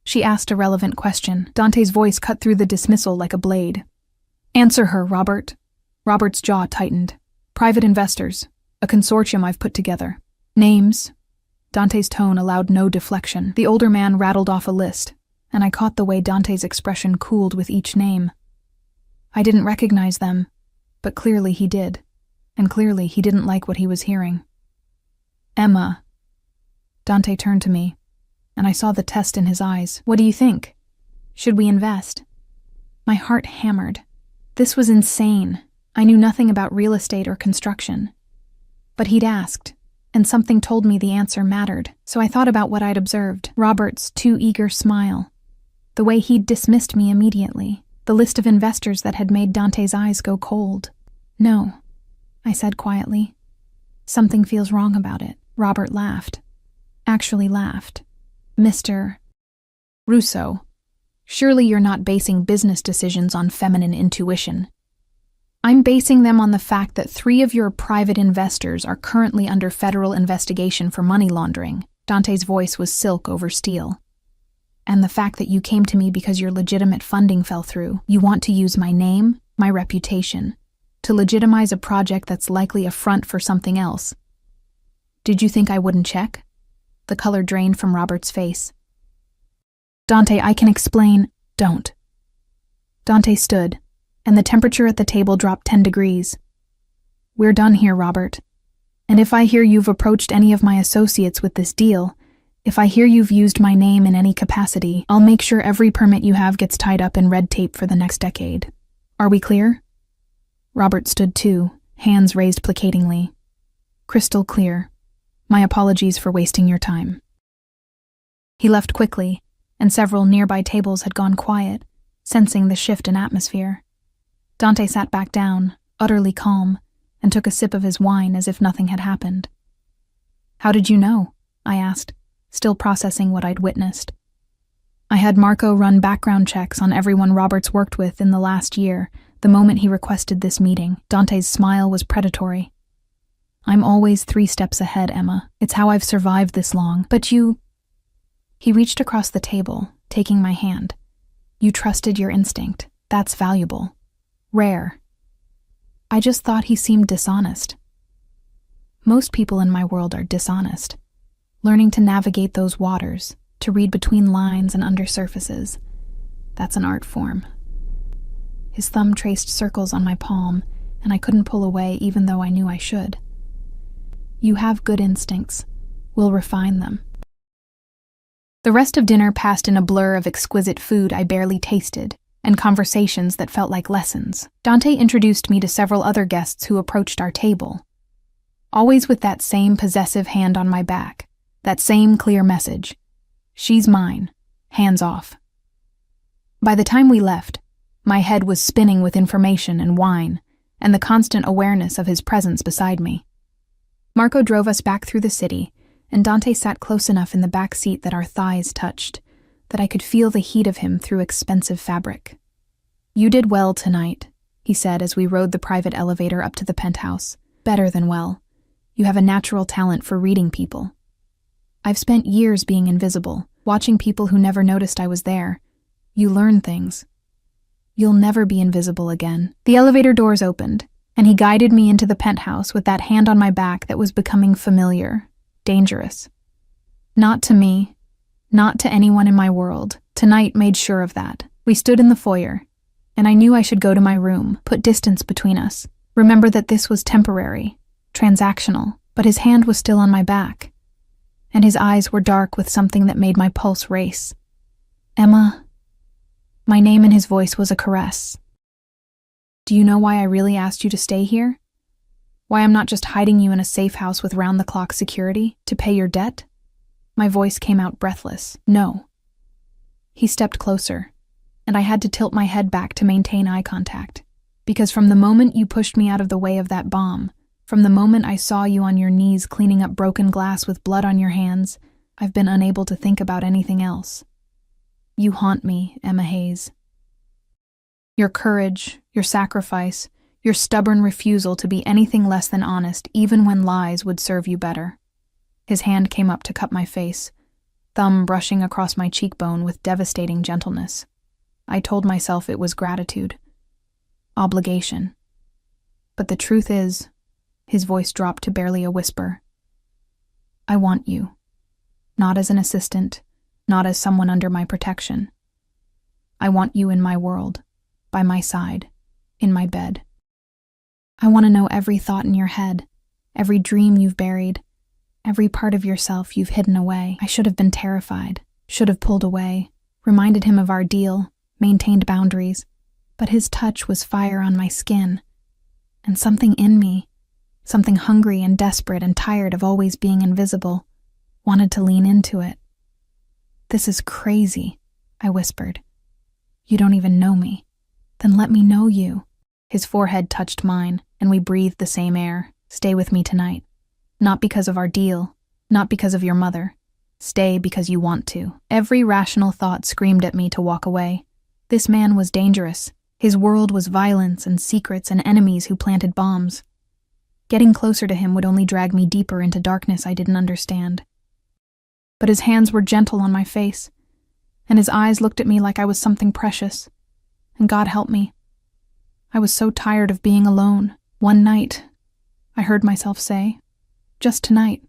She asked a relevant question. Dante's voice cut through the dismissal like a blade. Answer her, Robert. Robert's jaw tightened. Private investors. A consortium I've put together. Names. Dante's tone allowed no deflection. The older man rattled off a list, and I caught the way Dante's expression cooled with each name. I didn't recognize them, but clearly he did, and clearly he didn't like what he was hearing. Emma. Dante turned to me, and I saw the test in his eyes. What do you think? Should we invest? My heart hammered. This was insane. I knew nothing about real estate or construction. But he'd asked, and something told me the answer mattered, so I thought about what I'd observed. Robert's too eager smile. The way he'd dismissed me immediately. The list of investors that had made Dante's eyes go cold. No, I said quietly. Something feels wrong about it. Robert laughed. Actually laughed. Mr. Russo, surely you're not basing business decisions on feminine intuition. I'm basing them on the fact that 3 of your private investors are currently under federal investigation for money laundering. Dante's voice was silk over steel. And the fact that you came to me because your legitimate funding fell through. You want to use my name, my reputation, to legitimize a project that's likely a front for something else. Did you think I wouldn't check? The color drained from Robert's face. Dante, I can explain. Don't. Dante stood, and the temperature at the table dropped 10 degrees. We're done here, Robert. And if I hear you've approached any of my associates with this deal, if I hear you've used my name in any capacity, I'll make sure every permit you have gets tied up in red tape for the next decade. Are we clear? Robert stood too, hands raised placatingly. Crystal clear. My apologies for wasting your time. He left quickly, and several nearby tables had gone quiet, sensing the shift in atmosphere. Dante sat back down, utterly calm, and took a sip of his wine as if nothing had happened. How did you know? I asked, still processing what I'd witnessed. I had Marco run background checks on everyone Roberts worked with in the last year, the moment he requested this meeting. Dante's smile was predatory. I'm always 3 steps ahead, Emma. It's how I've survived this long. But you... He reached across the table, taking my hand. You trusted your instinct. That's valuable. Rare. I just thought he seemed dishonest. Most people in my world are dishonest. Learning to navigate those waters, to read between lines and under surfaces. That's an art form. His thumb traced circles on my palm, and I couldn't pull away even though I knew I should. You have good instincts. We'll refine them. The rest of dinner passed in a blur of exquisite food I barely tasted, and conversations that felt like lessons. Dante introduced me to several other guests who approached our table. Always with that same possessive hand on my back, that same clear message. She's mine. Hands off. By the time we left, my head was spinning with information and wine, and the constant awareness of his presence beside me. Marco drove us back through the city, and Dante sat close enough in the back seat that our thighs touched, that I could feel the heat of him through expensive fabric. You did well tonight, he said as we rode the private elevator up to the penthouse. Better than well. You have a natural talent for reading people. I've spent years being invisible, watching people who never noticed I was there. You learn things. You'll never be invisible again. The elevator doors opened, and he guided me into the penthouse with that hand on my back that was becoming familiar, dangerous. Not to me, not to anyone in my world. Tonight made sure of that. We stood in the foyer, and I knew I should go to my room, put distance between us, remember that this was temporary, transactional, but his hand was still on my back, and his eyes were dark with something that made my pulse race. Emma, My name in his voice was a caress. Do you know why I really asked you to stay here? Why I'm not just hiding you in a safe house with round-the-clock security to pay your debt? My voice came out breathless. No. He stepped closer, and I had to tilt my head back to maintain eye contact. Because from the moment you pushed me out of the way of that bomb, from the moment I saw you on your knees cleaning up broken glass with blood on your hands, I've been unable to think about anything else. You haunt me, Emma Hayes. Your courage, your sacrifice, your stubborn refusal to be anything less than honest, even when lies would serve you better. His hand came up to cup my face, thumb brushing across my cheekbone with devastating gentleness. I told myself it was gratitude, obligation. But the truth is, his voice dropped to barely a whisper. I want you. Not as an assistant, not as someone under my protection. I want you in my world, by my side, in my bed. I want to know every thought in your head, every dream you've buried, every part of yourself you've hidden away. I should have been terrified, should have pulled away, reminded him of our deal, maintained boundaries, but his touch was fire on my skin, and something in me, something hungry and desperate and tired of always being invisible, wanted to lean into it. This is crazy, I whispered. You don't even know me. Then let me know you. His forehead touched mine, and we breathed the same air. Stay with me tonight. Not because of our deal, not because of your mother. Stay because you want to. Every rational thought screamed at me to walk away. This man was dangerous. His world was violence and secrets and enemies who planted bombs. Getting closer to him would only drag me deeper into darkness I didn't understand. But his hands were gentle on my face, and his eyes looked at me like I was something precious. And God help me. I was so tired of being alone. One night, I heard myself say, just tonight.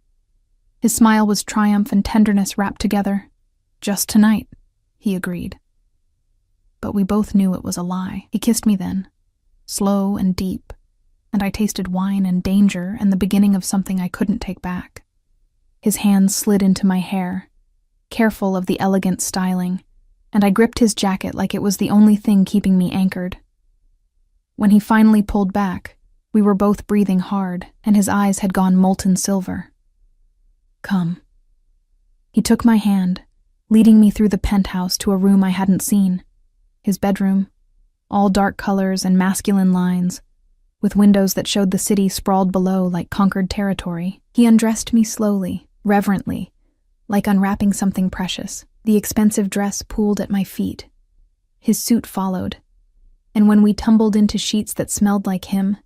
His smile was triumph and tenderness wrapped together. Just tonight, he agreed. But we both knew it was a lie. He kissed me then, slow and deep, and I tasted wine and danger and the beginning of something I couldn't take back. His hands slid into my hair, careful of the elegant styling, and I gripped his jacket like it was the only thing keeping me anchored. When he finally pulled back, we were both breathing hard, and his eyes had gone molten silver. Come. He took my hand, leading me through the penthouse to a room I hadn't seen. His bedroom, all dark colors and masculine lines, with windows that showed the city sprawled below like conquered territory. He undressed me slowly, reverently, like unwrapping something precious. The expensive dress pooled at my feet. His suit followed, and when we tumbled into sheets that smelled like him,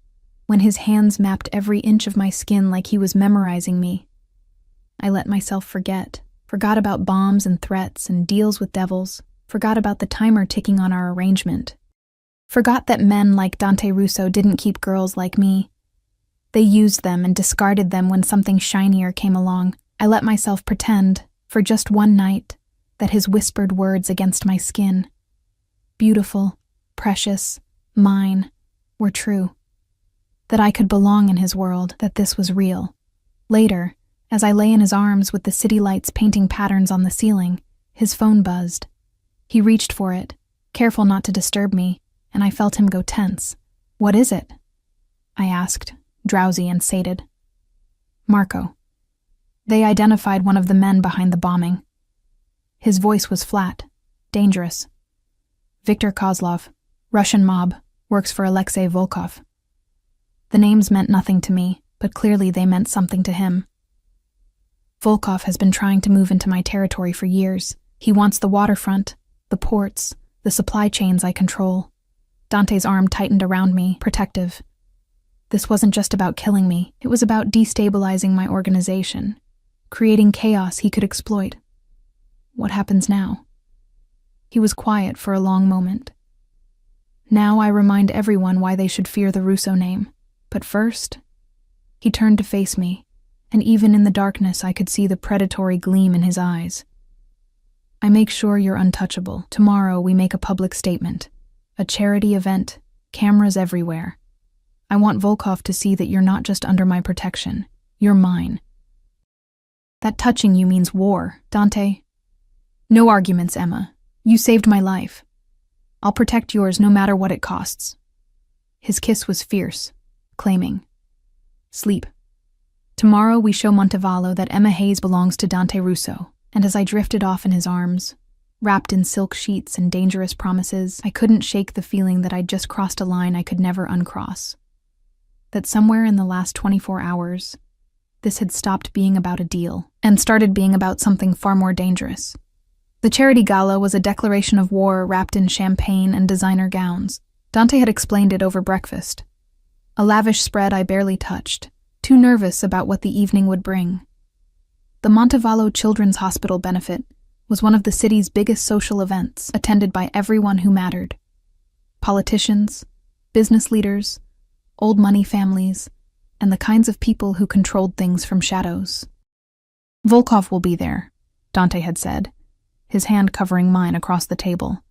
when his hands mapped every inch of my skin like he was memorizing me, I let myself forgot about bombs and threats and deals with devils, forgot about the timer ticking on our arrangement, forgot that men like Dante Russo didn't keep girls like me. They used them and discarded them when something shinier came along. I let myself pretend, for just one night, that his whispered words against my skin, beautiful, precious, mine, were true. That I could belong in his world, that this was real. Later, as I lay in his arms with the city lights painting patterns on the ceiling, his phone buzzed. He reached for it, careful not to disturb me, and I felt him go tense. What is it? I asked, drowsy and sated. Marco. They identified one of the men behind the bombing. His voice was flat, dangerous. Viktor Kozlov, Russian mob, works for Alexei Volkov. The names meant nothing to me, but clearly they meant something to him. Volkov has been trying to move into my territory for years. He wants the waterfront, the ports, the supply chains I control. Dante's arm tightened around me, protective. This wasn't just about killing me, it was about destabilizing my organization, creating chaos he could exploit. What happens now? He was quiet for a long moment. Now I remind everyone why they should fear the Russo name. But first, he turned to face me, and even in the darkness I could see the predatory gleam in his eyes. I make sure you're untouchable. Tomorrow we make a public statement. A charity event, cameras everywhere. I want Volkov to see that you're not just under my protection, you're mine. That touching you means war, Dante. No arguments, Emma. You saved my life. I'll protect yours no matter what it costs." His kiss was fierce, claiming, "Sleep. Tomorrow we show Montevallo that Emma Hayes belongs to Dante Russo." And as I drifted off in his arms, wrapped in silk sheets and dangerous promises, I couldn't shake the feeling that I'd just crossed a line I could never uncross. That somewhere in the last 24 hours, this had stopped being about a deal and started being about something far more dangerous. The charity gala was a declaration of war wrapped in champagne and designer gowns. Dante had explained it over breakfast. A lavish spread I barely touched, too nervous about what the evening would bring. The Montevallo Children's Hospital benefit was one of the city's biggest social events, attended by everyone who mattered. Politicians, business leaders, old money families, and the kinds of people who controlled things from shadows. "Volkov will be there," Dante had said, his hand covering mine across the table.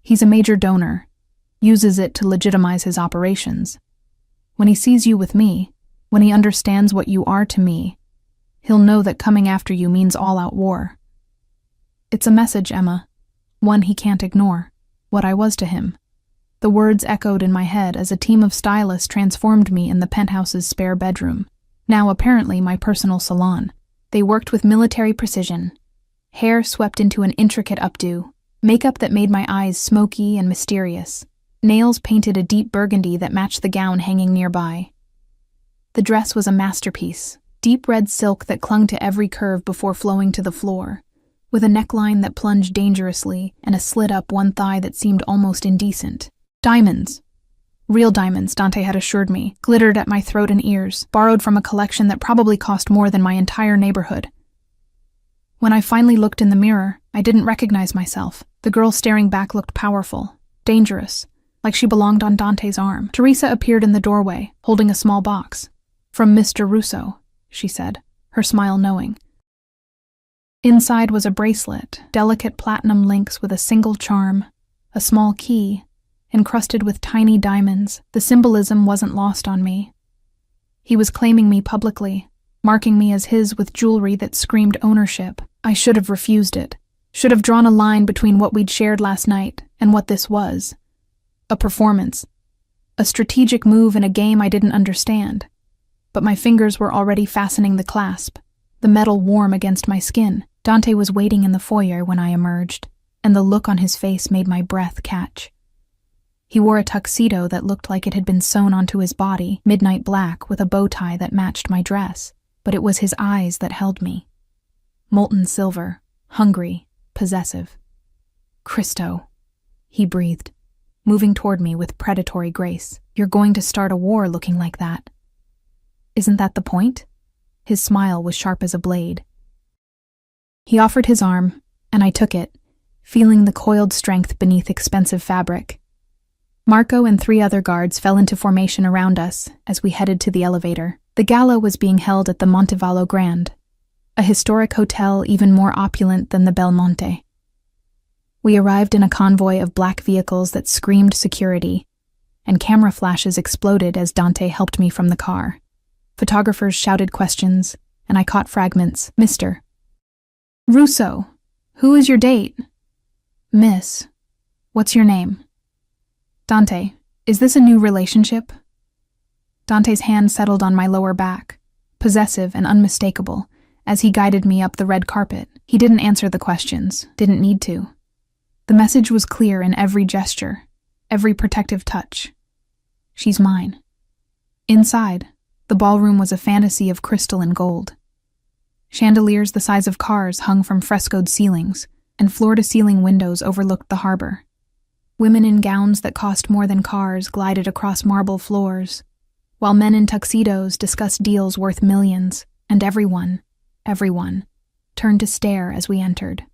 "He's a major donor, uses it to legitimize his operations. When he sees you with me, when he understands what you are to me, he'll know that coming after you means all-out war." It's a message, Emma, one he can't ignore, what I was to him. The words echoed in my head as a team of stylists transformed me in the penthouse's spare bedroom, now apparently my personal salon. They worked with military precision. Hair swept into an intricate updo, makeup that made my eyes smoky and mysterious, nails painted a deep burgundy that matched the gown hanging nearby. The dress was a masterpiece, deep red silk that clung to every curve before flowing to the floor, with a neckline that plunged dangerously and a slit up one thigh that seemed almost indecent. Diamonds. Real diamonds, Dante had assured me, glittered at my throat and ears, borrowed from a collection that probably cost more than my entire neighborhood. When I finally looked in the mirror, I didn't recognize myself. The girl staring back looked powerful, dangerous, like she belonged on Dante's arm. Teresa appeared in the doorway, holding a small box. "From Mr. Russo," she said, her smile knowing. Inside was a bracelet, delicate platinum links with a single charm, a small key, encrusted with tiny diamonds. The symbolism wasn't lost on me. He was claiming me publicly, marking me as his with jewelry that screamed ownership. I should have refused it, should have drawn a line between what we'd shared last night and what this was. A performance, a strategic move in a game I didn't understand. But my fingers were already fastening the clasp, the metal warm against my skin. Dante was waiting in the foyer when I emerged, and the look on his face made my breath catch. He wore a tuxedo that looked like it had been sewn onto his body, midnight black with a bow tie that matched my dress, but it was his eyes that held me. Molten silver, hungry, possessive. "Cristo," he breathed, moving toward me with predatory grace. "You're going to start a war looking like that. Isn't that the point?" His smile was sharp as a blade. He offered his arm, and I took it, feeling the coiled strength beneath expensive fabric. Marco and 3 other guards fell into formation around us as we headed to the elevator. The gala was being held at the Montevallo Grand, a historic hotel even more opulent than the Belmonte. We arrived in a convoy of black vehicles that screamed security, and camera flashes exploded as Dante helped me from the car. Photographers shouted questions, and I caught fragments. "Mr. Russo, who is your date?" "Miss, what's your name?" "Dante, is this a new relationship?" Dante's hand settled on my lower back, possessive and unmistakable, as he guided me up the red carpet. He didn't answer the questions, didn't need to. The message was clear in every gesture, every protective touch. She's mine. Inside, the ballroom was a fantasy of crystal and gold. Chandeliers the size of cars hung from frescoed ceilings, and floor-to-ceiling windows overlooked the harbor. Women in gowns that cost more than cars glided across marble floors, while men in tuxedos discussed deals worth millions, and everyone, turned to stare as we entered.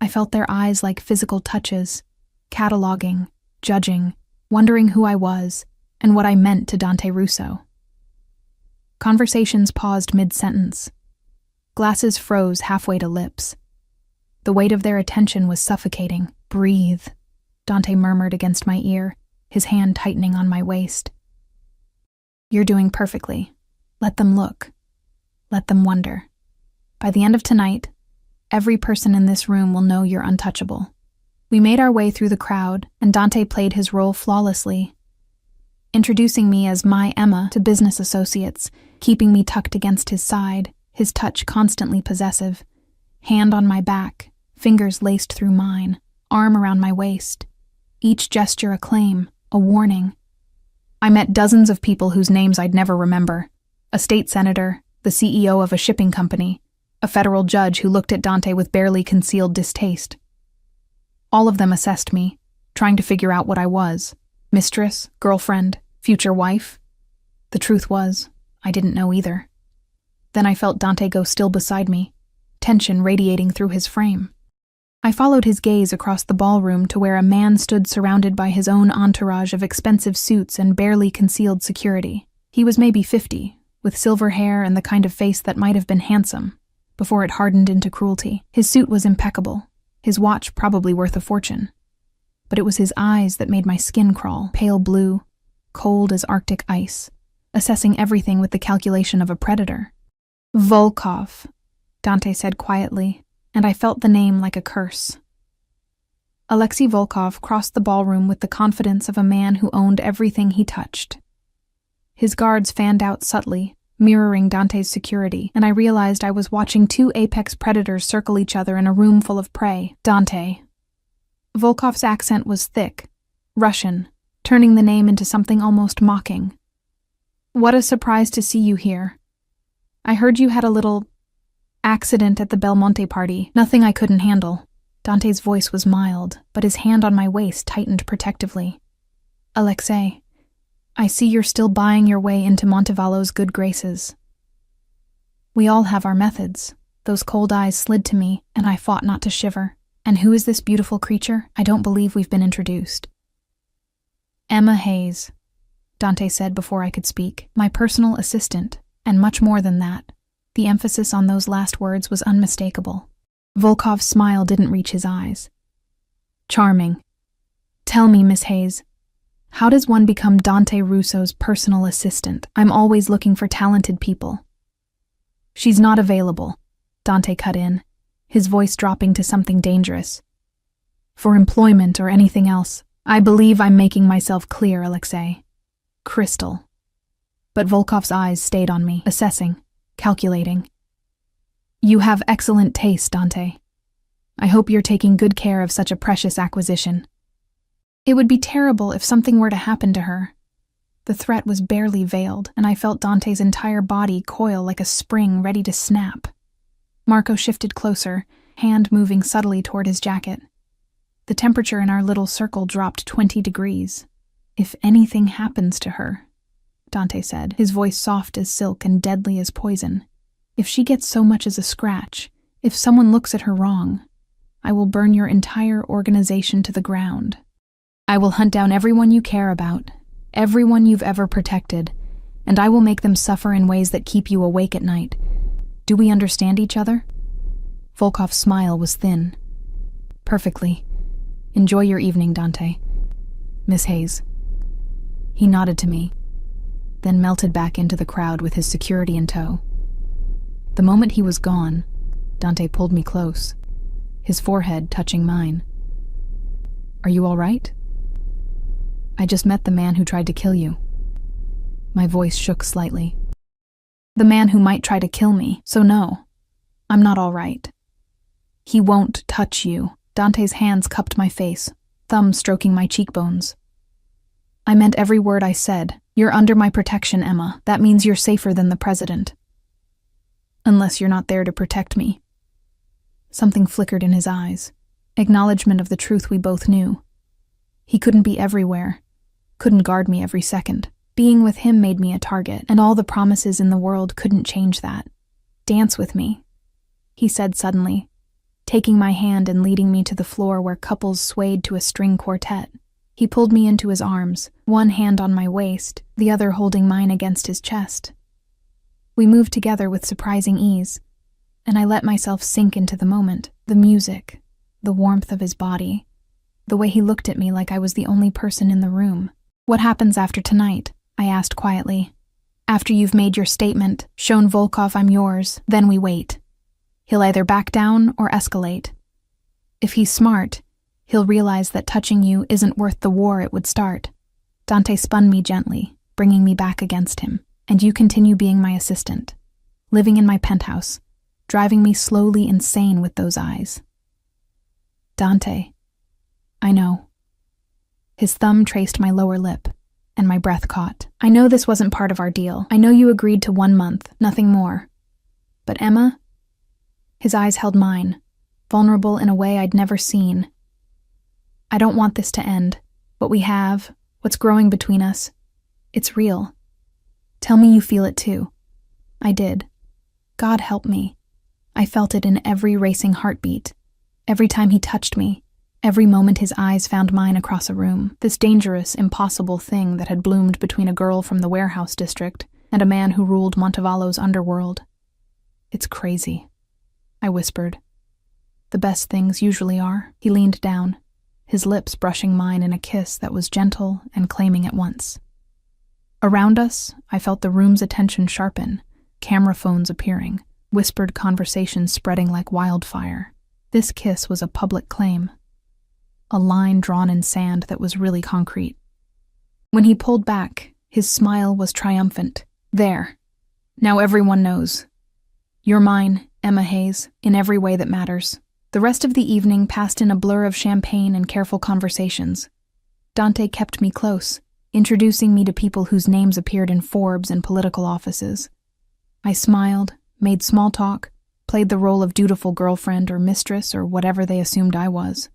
I felt their eyes like physical touches, cataloging, judging, wondering who I was and what I meant to Dante Russo. Conversations paused mid-sentence. Glasses froze halfway to lips. The weight of their attention was suffocating. "Breathe," Dante murmured against my ear, his hand tightening on my waist. "You're doing perfectly. Let them look. Let them wonder. By the end of tonight, every person in this room will know you're untouchable. We made our way through the crowd, and Dante played his role flawlessly, introducing me as my Emma to business associates, keeping me tucked against his side, his touch constantly possessive. Hand on my back, fingers laced through mine, arm around my waist. Each gesture a claim, a warning. I met dozens of people whose names I'd never remember. A state senator, the CEO of a shipping company, a federal judge who looked at Dante with barely concealed distaste. All of them assessed me, trying to figure out what I was. Mistress, girlfriend, future wife? The truth was, I didn't know either. Then I felt Dante go still beside me, tension radiating through his frame. I followed his gaze across the ballroom to where a man stood surrounded by his own entourage of expensive suits and barely concealed security. He was maybe 50, with silver hair and the kind of face that might have been handsome, before it hardened into cruelty. His suit was impeccable, his watch probably worth a fortune. But it was his eyes that made my skin crawl, pale blue, cold as Arctic ice, assessing everything with the calculation of a predator. Volkov, Dante said quietly, and I felt the name like a curse. Alexei Volkov crossed the ballroom with the confidence of a man who owned everything he touched. His guards fanned out subtly, mirroring Dante's security, and I realized I was watching two apex predators circle each other in a room full of prey. Dante. Volkov's accent was thick, Russian, turning the name into something almost mocking. What a surprise to see you here. I heard you had a little accident at the Belmonte party, nothing I couldn't handle. Dante's voice was mild, but his hand on my waist tightened protectively. Alexei, I see you're still buying your way into Montevallo's good graces. We all have our methods. Those cold eyes slid to me, and I fought not to shiver. And who is this beautiful creature? I don't believe we've been introduced. Emma Hayes, Dante said before I could speak, my personal assistant, and much more than that. The emphasis on those last words was unmistakable. Volkov's smile didn't reach his eyes. Charming. Tell me, Miss Hayes, how does one become Dante Russo's personal assistant? I'm always looking for talented people. She's not available, Dante cut in, his voice dropping to something dangerous. For employment or anything else, I believe I'm making myself clear, Alexei. Crystal. But Volkov's eyes stayed on me, assessing, calculating. You have excellent taste, Dante. I hope you're taking good care of such a precious acquisition. It would be terrible if something were to happen to her. The threat was barely veiled, and I felt Dante's entire body coil like a spring ready to snap. Marco shifted closer, hand moving subtly toward his jacket. The temperature in our little circle dropped 20 degrees. If anything happens to her, Dante said, his voice soft as silk and deadly as poison. If she gets so much as a scratch, if someone looks at her wrong, I will burn your entire organization to the ground. I will hunt down everyone you care about, everyone you've ever protected, and I will make them suffer in ways that keep you awake at night. Do we understand each other? Volkov's smile was thin. Perfectly. Enjoy your evening, Dante. Miss Hayes. He nodded to me, then melted back into the crowd with his security in tow. The moment he was gone, Dante pulled me close, his forehead touching mine. Are you all right? I just met the man who tried to kill you. My voice shook slightly. The man who might try to kill me, so no, I'm not all right. He won't touch you. Dante's hands cupped my face, thumbs stroking my cheekbones. I meant every word I said. You're under my protection, Emma. That means you're safer than the president. Unless you're not there to protect me. Something flickered in his eyes, acknowledgement of the truth we both knew. He couldn't be everywhere, couldn't guard me every second. Being with him made me a target, and all the promises in the world couldn't change that. Dance with me, he said suddenly, taking my hand and leading me to the floor where couples swayed to a string quartet. He pulled me into his arms, one hand on my waist, the other holding mine against his chest. We moved together with surprising ease, and I let myself sink into the moment, the music, the warmth of his body, the way he looked at me like I was the only person in the room. What happens after tonight? I asked quietly. After you've made your statement, shown Volkov I'm yours, then we wait. He'll either back down or escalate. If he's smart, He'll realize that touching you isn't worth the war it would start. Dante spun me gently, bringing me back against him, and you continue being my assistant, living in my penthouse, driving me slowly insane with those eyes. Dante. I know. His thumb traced my lower lip, and my breath caught. I know this wasn't part of our deal. I know you agreed to 1 month, nothing more. But Emma? His eyes held mine, vulnerable in a way I'd never seen. I don't want this to end. What we have, what's growing between us, it's real. Tell me you feel it too. I did. God help me. I felt it in every racing heartbeat, every time he touched me, every moment his eyes found mine across a room. This dangerous, impossible thing that had bloomed between a girl from the warehouse district and a man who ruled Montevallo's underworld. It's crazy, I whispered. The best things usually are. He leaned down, his lips brushing mine in a kiss that was gentle and claiming at once. Around us, I felt the room's attention sharpen, camera phones appearing, whispered conversations spreading like wildfire. This kiss was a public claim, a line drawn in sand that was really concrete. When he pulled back, his smile was triumphant. There. Now everyone knows. You're mine, Emma Hayes, in every way that matters. The rest of the evening passed in a blur of champagne and careful conversations. Dante kept me close, introducing me to people whose names appeared in Forbes and political offices. I smiled, made small talk, played the role of dutiful girlfriend or mistress or whatever they assumed I was.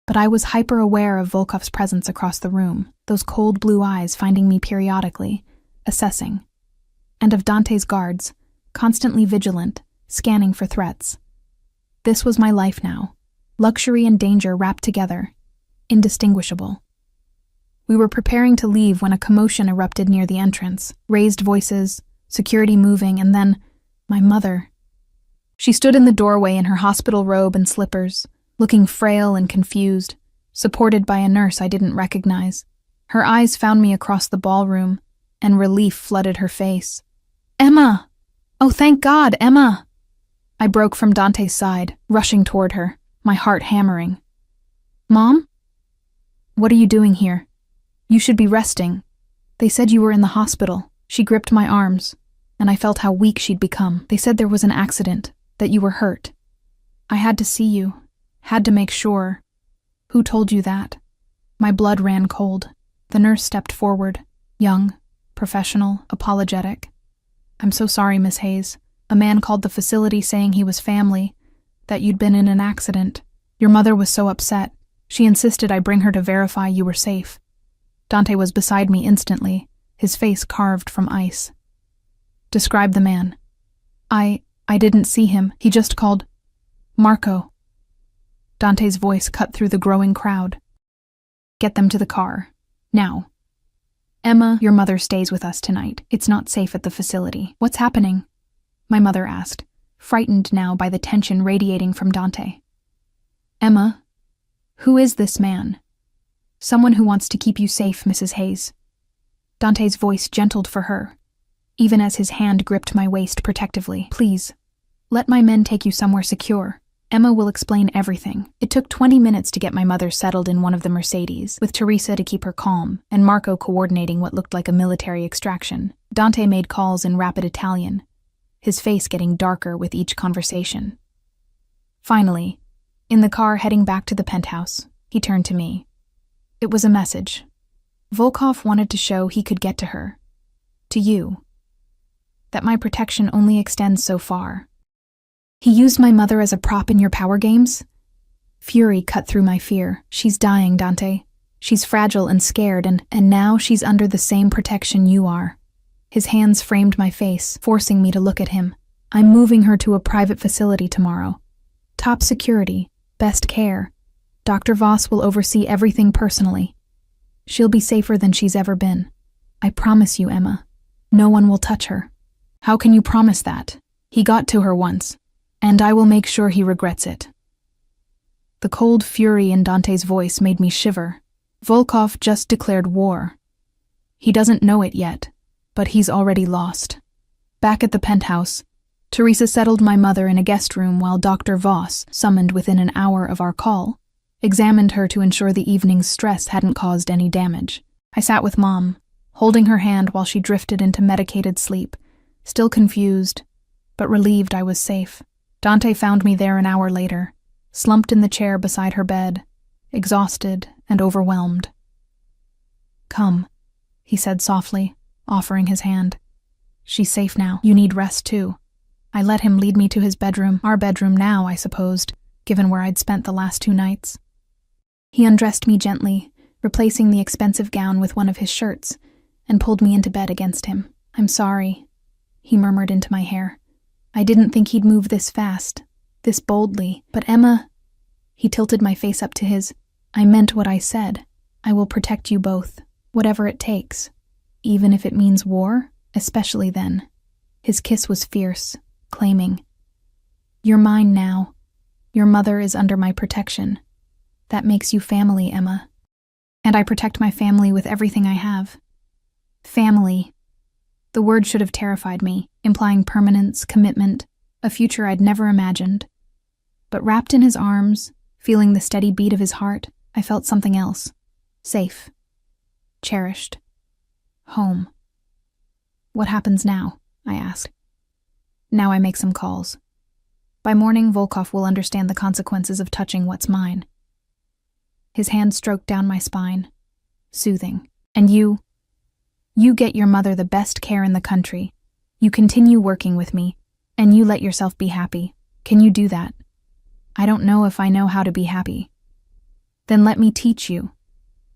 But I was hyper-aware of Volkov's presence across the room, those cold blue eyes finding me periodically, assessing, and of Dante's guards, constantly vigilant, scanning for threats. This was my life now, luxury and danger wrapped together, indistinguishable. We were preparing to leave when a commotion erupted near the entrance, raised voices, security moving, and then my mother. She stood in the doorway in her hospital robe and slippers, looking frail and confused, supported by a nurse I didn't recognize. Her eyes found me across the ballroom, and relief flooded her face. Emma! Oh, thank God, Emma! I broke from Dante's side, rushing toward her, my heart hammering. Mom? What are you doing here? You should be resting. They said you were in the hospital. She gripped my arms, and I felt how weak she'd become. They said there was an accident, that you were hurt. I had to see you, had to make sure. Who told you that? My blood ran cold. The nurse stepped forward, young, professional, apologetic. I'm so sorry, Miss Hayes. A man called the facility saying he was family, that you'd been in an accident. Your mother was so upset. She insisted I bring her to verify you were safe. Dante was beside me instantly, his face carved from ice. Describe the man. I didn't see him. He just called Marco. Dante's voice cut through the growing crowd. Get them to the car. Now. Emma, your mother stays with us tonight. It's not safe at the facility. What's happening? My mother asked, frightened now by the tension radiating from Dante. Emma, who is this man? Someone who wants to keep you safe, Mrs. Hayes. Dante's voice gentled for her, even as his hand gripped my waist protectively. Please, let my men take you somewhere secure. Emma will explain everything. It took 20 minutes to get my mother settled in one of the Mercedes, with Teresa to keep her calm, and Marco coordinating what looked like a military extraction. Dante made calls in rapid Italian, his face getting darker with each conversation. Finally, in the car heading back to the penthouse, he turned to me. It was a message. Volkov wanted to show he could get to her. To you. That my protection only extends so far. He used my mother as a prop in your power games? Fury cut through my fear. She's dying, Dante. She's fragile and scared, and now she's under the same protection you are. His hands framed my face, forcing me to look at him. I'm moving her to a private facility tomorrow. Top security, best care. Dr. Voss will oversee everything personally. She'll be safer than she's ever been. I promise you, Emma. No one will touch her. How can you promise that? He got to her once, and I will make sure he regrets it. The cold fury in Dante's voice made me shiver. Volkov just declared war. He doesn't know it yet, but he's already lost. Back at the penthouse, Teresa settled my mother in a guest room while Dr. Voss, summoned within an hour of our call, examined her to ensure the evening's stress hadn't caused any damage. I sat with Mom, holding her hand while she drifted into medicated sleep, still confused, but relieved I was safe. Dante found me there an hour later, slumped in the chair beside her bed, exhausted and overwhelmed. "Come," he said softly, offering his hand. "She's safe now. You need rest too." I let him lead me to his bedroom, our bedroom now, I supposed, given where I'd spent the last 2 nights. He undressed me gently, replacing the expensive gown with one of his shirts, and pulled me into bed against him. "I'm sorry," he murmured into my hair. "I didn't think he'd move this fast, this boldly, but Emma—" He tilted my face up to his. "I meant what I said. I will protect you both, whatever it takes, even if it means war, especially then." His kiss was fierce, claiming, "You're mine now. Your mother is under my protection. That makes you family, Emma. And I protect my family with everything I have." Family. The word should have terrified me, implying permanence, commitment, a future I'd never imagined. But wrapped in his arms, feeling the steady beat of his heart, I felt something else. Safe. Cherished. Home. "What happens now?" I asked. "Now I make some calls. By morning, Volkov will understand the consequences of touching what's mine." His hand stroked down my spine, soothing. "And you get your mother the best care in the country. You continue working with me, and you let yourself be happy. Can you do that?" "I don't know if I know how to be happy." "Then let me teach you."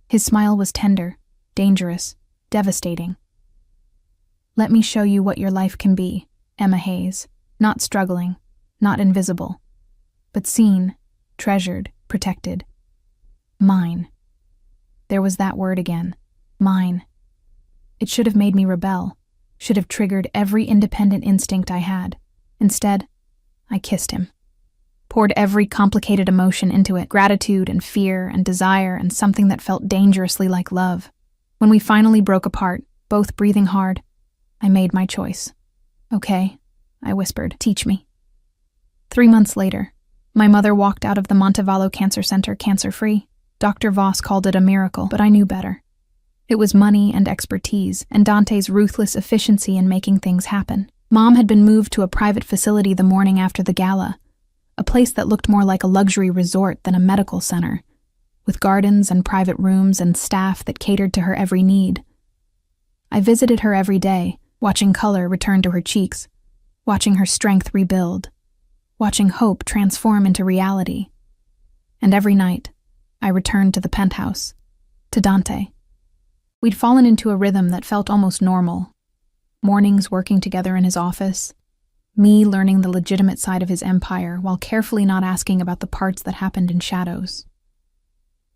His smile was tender, dangerous, devastating. "Let me show you what your life can be, Emma Hayes. Not struggling, not invisible, but seen, treasured, protected. Mine." There was that word again. Mine. It should have made me rebel, should have triggered every independent instinct I had. Instead, I kissed him. Poured every complicated emotion into it, gratitude and fear and desire and something that felt dangerously like love. When we finally broke apart, both breathing hard, I made my choice. "Okay," I whispered, "teach me." 3 months later, my mother walked out of the Montevallo Cancer Center cancer-free. Dr. Voss called it a miracle, but I knew better. It was money and expertise, and Dante's ruthless efficiency in making things happen. Mom had been moved to a private facility the morning after the gala, a place that looked more like a luxury resort than a medical center, with gardens and private rooms and staff that catered to her every need. I visited her every day, watching color return to her cheeks, watching her strength rebuild, watching hope transform into reality. And every night, I returned to the penthouse, to Dante. We'd fallen into a rhythm that felt almost normal. Mornings working together in his office, me learning the legitimate side of his empire while carefully not asking about the parts that happened in shadows.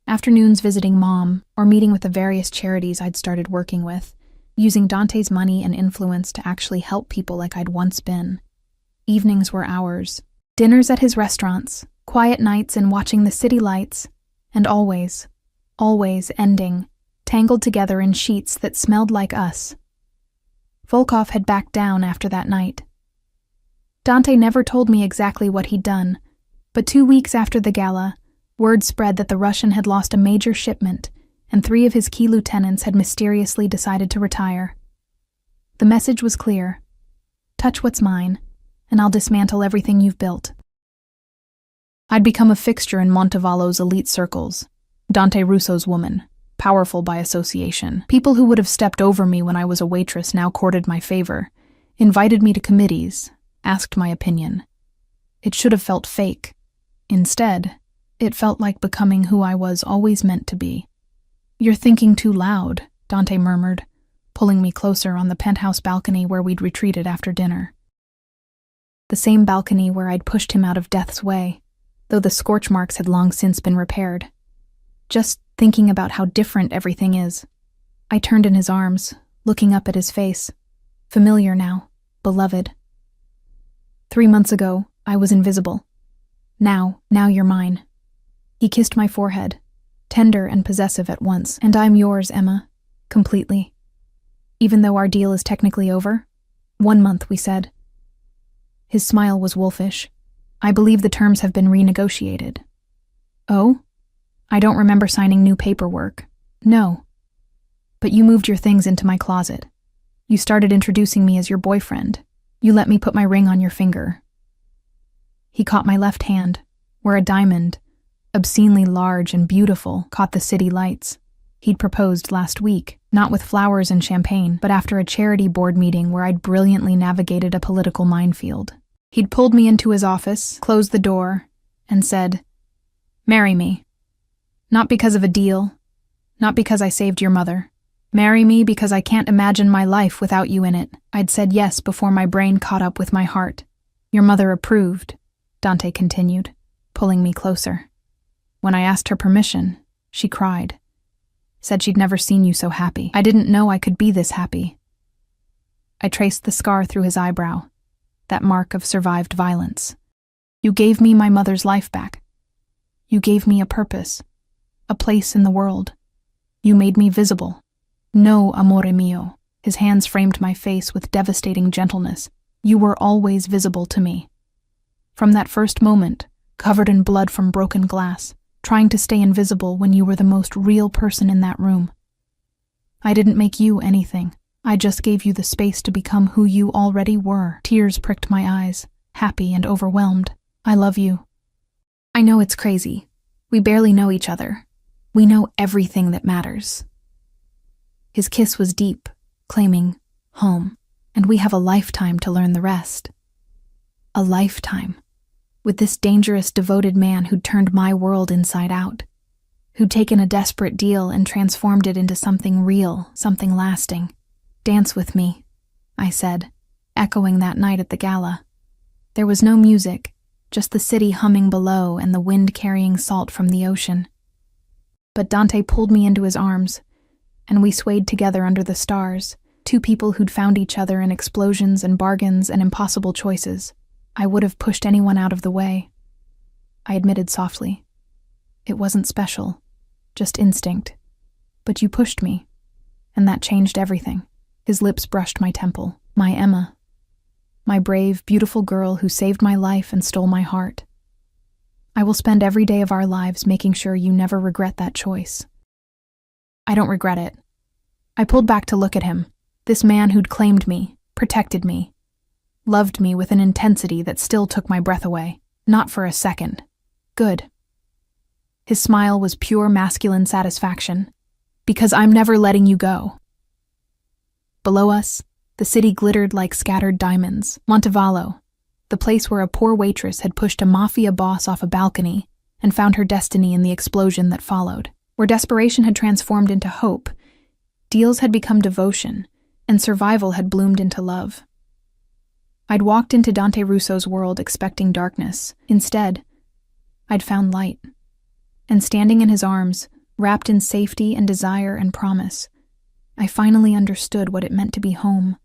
Afternoons visiting Mom or meeting with the various charities I'd started working with, using Dante's money and influence to actually help people like I'd once been. Evenings were ours. Dinners at his restaurants, quiet nights in watching the city lights, and always ending, tangled together in sheets that smelled like us. Volkov had backed down after that night. Dante never told me exactly what he'd done, but 2 weeks after the gala, word spread that the Russian had lost a major shipment and 3 of his key lieutenants had mysteriously decided to retire. The message was clear. Touch what's mine, and I'll dismantle everything you've built. I'd become a fixture in Montevallo's elite circles, Dante Russo's woman, powerful by association. People who would have stepped over me when I was a waitress now courted my favor, invited me to committees, asked my opinion. It should have felt fake. Instead, it felt like becoming who I was always meant to be. "You're thinking too loud," Dante murmured, pulling me closer on the penthouse balcony where we'd retreated after dinner. The same balcony where I'd pushed him out of death's way, though the scorch marks had long since been repaired. Just thinking about how different everything is. I turned in his arms, looking up at his face. Familiar now, beloved. 3 months ago, I was invisible. Now you're mine. He kissed my forehead, tender and possessive at once. "And I'm yours, Emma, completely. Even though our deal is technically over? 1 month, we said." His smile was wolfish. "I believe the terms have been renegotiated." "Oh?" I don't remember signing new paperwork. No. But you moved your things into my closet. You started introducing me as your boyfriend. You let me put my ring on your finger. He caught my left hand, where a diamond, obscenely large and beautiful, caught the city lights. He'd proposed last week, not with flowers and champagne, but after a charity board meeting where I'd brilliantly navigated a political minefield. He'd pulled me into his office, closed the door, and said, "Marry me. Not because of a deal, not because I saved your mother. Marry me because I can't imagine my life without you in it." I'd said yes before my brain caught up with my heart. "Your mother approved," Dante continued, pulling me closer. "When I asked her permission, she cried. Said she'd never seen you so happy. I didn't know I could be this happy." I traced the scar through his eyebrow, that mark of survived violence. "You gave me my mother's life back. You gave me a purpose, a place in the world. You made me visible. No, amore mio." His hands framed my face with devastating gentleness. "You were always visible to me. From that first moment, covered in blood from broken glass, trying to stay invisible when you were the most real person in that room. I didn't make you anything. I just gave you the space to become who you already were." Tears pricked my eyes, happy and overwhelmed. "I love you. I know it's crazy. We barely know each other. We know everything that matters." His kiss was deep, claiming home, and we have a lifetime to learn the rest. A lifetime. With this dangerous, devoted man who'd turned my world inside out, who'd taken a desperate deal and transformed it into something real, something lasting. "Dance with me," I said, echoing that night at the gala. There was no music, just the city humming below and the wind carrying salt from the ocean. But Dante pulled me into his arms, and we swayed together under the stars, two people who'd found each other in explosions and bargains and impossible choices. I would have pushed anyone out of the way. I admitted softly. "It wasn't special, just instinct. But you pushed me, and that changed everything." His lips brushed my temple. "My Emma. My brave, beautiful girl who saved my life and stole my heart. I will spend every day of our lives making sure you never regret that choice." "I don't regret it." I pulled back to look at him, this man who'd claimed me, protected me, loved me with an intensity that still took my breath away. Not for a second. "Good." His smile was pure masculine satisfaction. "Because I'm never letting you go." Below us, the city glittered like scattered diamonds. Montevallo, the place where a poor waitress had pushed a Mafia boss off a balcony and found her destiny in the explosion that followed. Where desperation had transformed into hope, deals had become devotion, and survival had bloomed into love. I'd walked into Dante Russo's world expecting darkness. Instead, I'd found light. And standing in his arms, wrapped in safety and desire and promise, I finally understood what it meant to be home.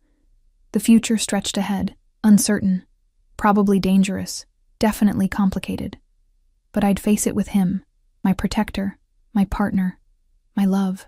The future stretched ahead, uncertain, probably dangerous, definitely complicated. But I'd face it with him, my protector, my partner, my love.